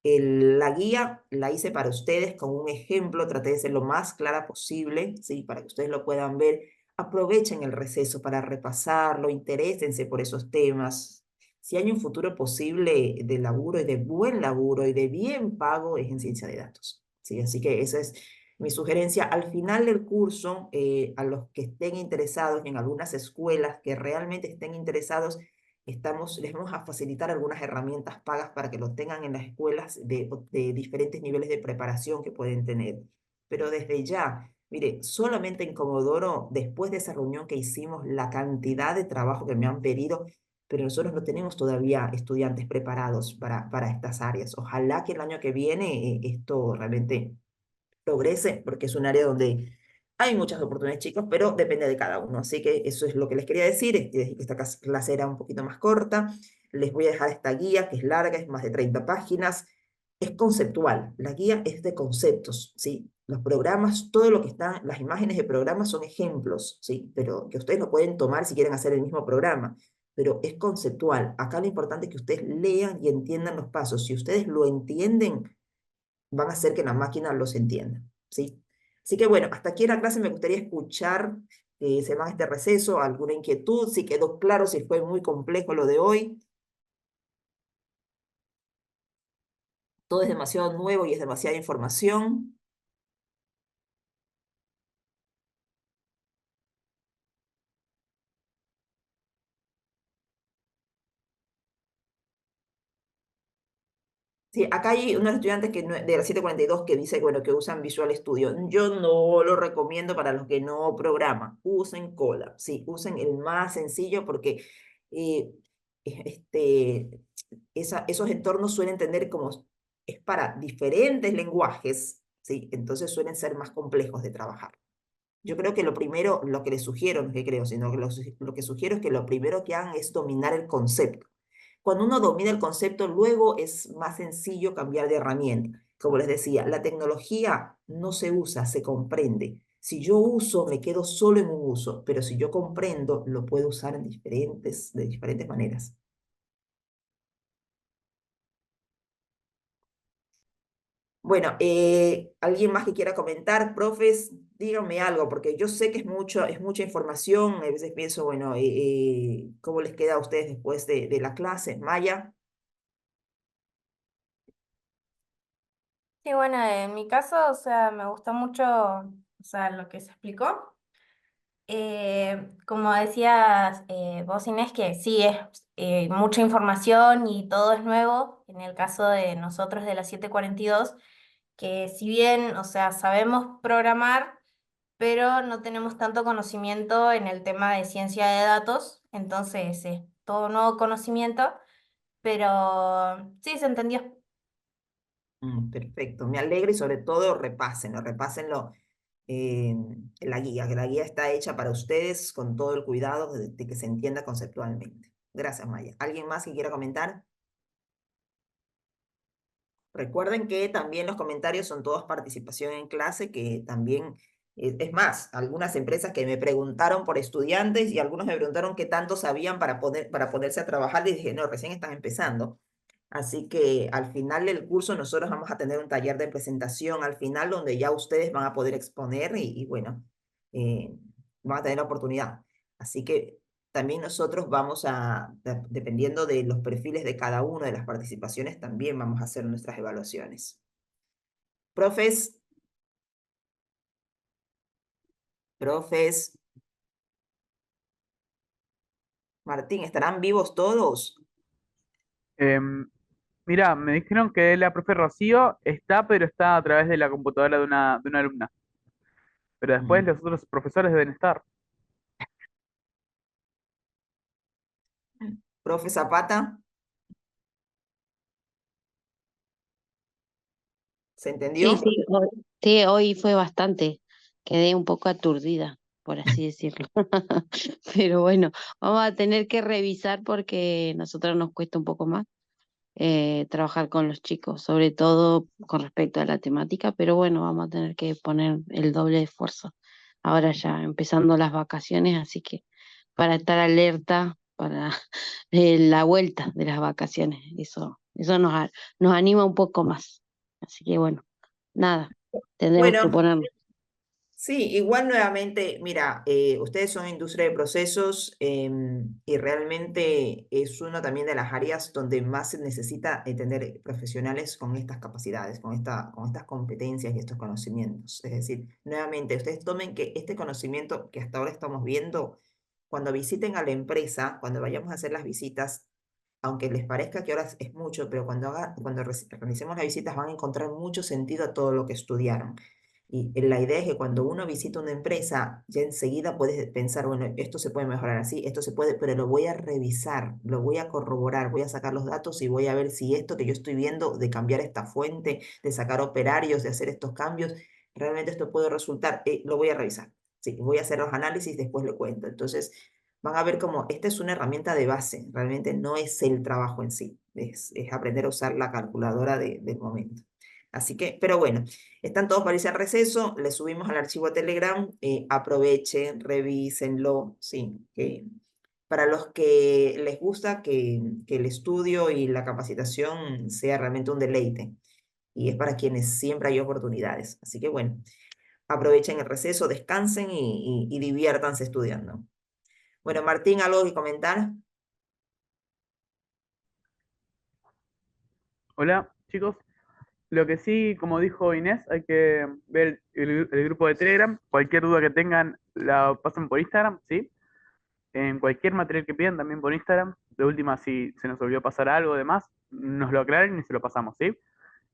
La guía la hice para ustedes con un ejemplo, traté de ser lo más clara posible, ¿sí? Para que ustedes lo puedan ver. Aprovechen el receso para repasarlo, interésense por esos temas. si hay un futuro posible de laburo y de buen laburo y de bien pago, es en ciencia de datos. ¿Sí? Así que esa es mi sugerencia. Al final del curso, a los que estén interesados en algunas escuelas que realmente estén interesados, les vamos a facilitar algunas herramientas pagas para que lo tengan en las escuelas de diferentes niveles de preparación que pueden tener. Pero desde ya, mire, solamente en Comodoro, después de esa reunión que hicimos, la cantidad de trabajo que me han pedido, pero nosotros no tenemos todavía estudiantes preparados para estas áreas. Ojalá que el año que viene esto realmente progrese, porque es un área donde hay muchas oportunidades, chicos, pero depende de cada uno. Así que eso es lo que les quería decir. Esta clase era un poquito más corta. Les voy a dejar esta guía, que es larga, es más de 30 páginas. Es conceptual. La guía es de conceptos, ¿sí? Los programas, todo lo que están, las imágenes de programas son ejemplos, ¿sí? Pero que ustedes lo pueden tomar si quieren hacer el mismo programa. Pero es conceptual. Acá lo importante es que ustedes lean y entiendan los pasos. Si ustedes lo entienden, van a hacer que la máquina los entienda, ¿sí? Así que bueno, hasta aquí la clase. Me gustaría escuchar, se va a este receso, alguna inquietud, si quedó claro, si fue muy complejo lo de hoy. Todo es demasiado nuevo y es demasiada información. Sí, acá hay unos estudiantes de la 742 que dice, bueno, que usan Visual Studio. Yo no lo recomiendo para los que no programan. Usen Colab, sí, usen el más sencillo porque eh, este, esos entornos suelen tener como, es para diferentes lenguajes, sí, entonces suelen ser más complejos de trabajar. Yo creo que lo primero, lo que les sugiero, no es que creo, sino que lo que sugiero es que lo primero que hagan es dominar el concepto. Cuando uno domina el concepto, luego es más sencillo cambiar de herramienta. Como les decía, la tecnología no se usa, se comprende. Si yo uso, me quedo solo en un uso, pero si yo comprendo, lo puedo usar de diferentes maneras. Bueno, ¿alguien más que quiera comentar? Profes, díganme algo, porque yo sé que es mucha información. A veces pienso, bueno, ¿cómo les queda a ustedes después de la clase? Maya. Sí, bueno, en mi caso, o sea, me gustó mucho, o sea, lo que se explicó. Como decías vos, Inés, que sí es mucha información y todo es nuevo. En el caso de nosotros de la 742, que si bien, o sea, sabemos programar, pero no tenemos tanto conocimiento en el tema de ciencia de datos, entonces es todo nuevo conocimiento, pero sí se entendió. Perfecto, me alegro y sobre todo repásenlo en la guía, que la guía está hecha para ustedes con todo el cuidado de que se entienda conceptualmente. Gracias, Maya. ¿Alguien más que quiera comentar? Recuerden que también los comentarios son todos participación en clase, que también, es más, algunas empresas que me preguntaron por estudiantes y algunos me preguntaron qué tanto sabían para ponerse a trabajar y dije, no, recién están empezando. Así que al final del curso nosotros vamos a tener un taller de presentación al final donde ya ustedes van a poder exponer y bueno, eh, van a tener la oportunidad. Así que también nosotros dependiendo de los perfiles de cada uno de las participaciones, también vamos a hacer nuestras evaluaciones. Profes, profes, Martín, ¿estarán vivos todos? Em, Mira, me dijeron que la profe Rocío está, pero está a través de la computadora de una alumna. Pero después Mm. los otros profesores deben estar. Profe Zapata, ¿se Sí, entendió? sí, sí, hoy fue bastante. Quedé un poco aturdida, por así decirlo. Pero bueno, vamos a tener que revisar porque a nosotros nos cuesta un poco más trabajar con los chicos, sobre todo con respecto a la temática, pero bueno, vamos a tener que poner el doble de esfuerzo. Ahora ya empezando las vacaciones, así que para estar alerta para la vuelta de las vacaciones, eso nos anima un poco más. Así que bueno. Nada, tendremos que Bueno, ponerlo. Sí, igual nuevamente, mira, ustedes son industria de procesos y realmente es una también de las áreas donde más se necesita tener profesionales con estas capacidades, con estas competencias y estos conocimientos. Es decir, nuevamente, ustedes tomen que este conocimiento que hasta ahora estamos viendo, cuando visiten a la empresa, cuando vayamos a hacer las visitas, aunque les parezca que ahora es mucho, pero cuando realicemos las visitas van a encontrar mucho sentido a todo lo que estudiaron. Y la idea es que cuando uno visita una empresa, ya enseguida puedes pensar, bueno, esto se puede mejorar así, esto se puede, pero lo voy a revisar, lo voy a corroborar, voy a sacar los datos y voy a ver si esto que yo estoy viendo de cambiar esta fuente, de sacar operarios, de hacer estos cambios, realmente esto puede resultar, lo voy a revisar. Sí, voy a hacer los análisis, después le cuento. Entonces, van a ver como esta es una herramienta de base, realmente no es el trabajo en sí, es aprender a usar la calculadora del momento. Así que, pero bueno, están todos para irse al receso, les subimos al archivo a Telegram, aprovechen, revísenlo, sí, para los que les gusta que el estudio y la capacitación sea realmente un deleite, y es para quienes siempre hay oportunidades. Así que bueno, aprovechen el receso, descansen y diviértanse estudiando. Bueno, Martín, ¿algo que comentar? Hola, chicos. Lo que sí, como dijo Inés, hay que ver el grupo de Telegram. Cualquier duda que tengan, la pasan por Instagram, ¿sí? En cualquier material que pidan, también por Instagram. De última, si se nos olvidó pasar algo de más, nos lo aclaren y se lo pasamos, ¿sí?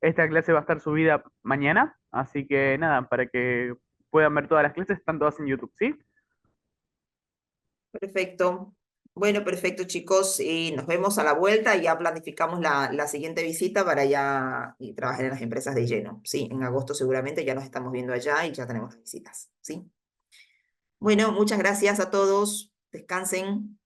Esta clase va a estar subida mañana, así que nada, para que puedan ver todas las clases, están todas en YouTube, ¿sí? Perfecto. Bueno, perfecto, chicos. Y nos vemos a la vuelta y ya planificamos la siguiente visita para ya y trabajar en las empresas de lleno. Sí, en agosto seguramente ya nos estamos viendo allá y ya tenemos las visitas. Sí. Bueno, muchas gracias a todos. Descansen.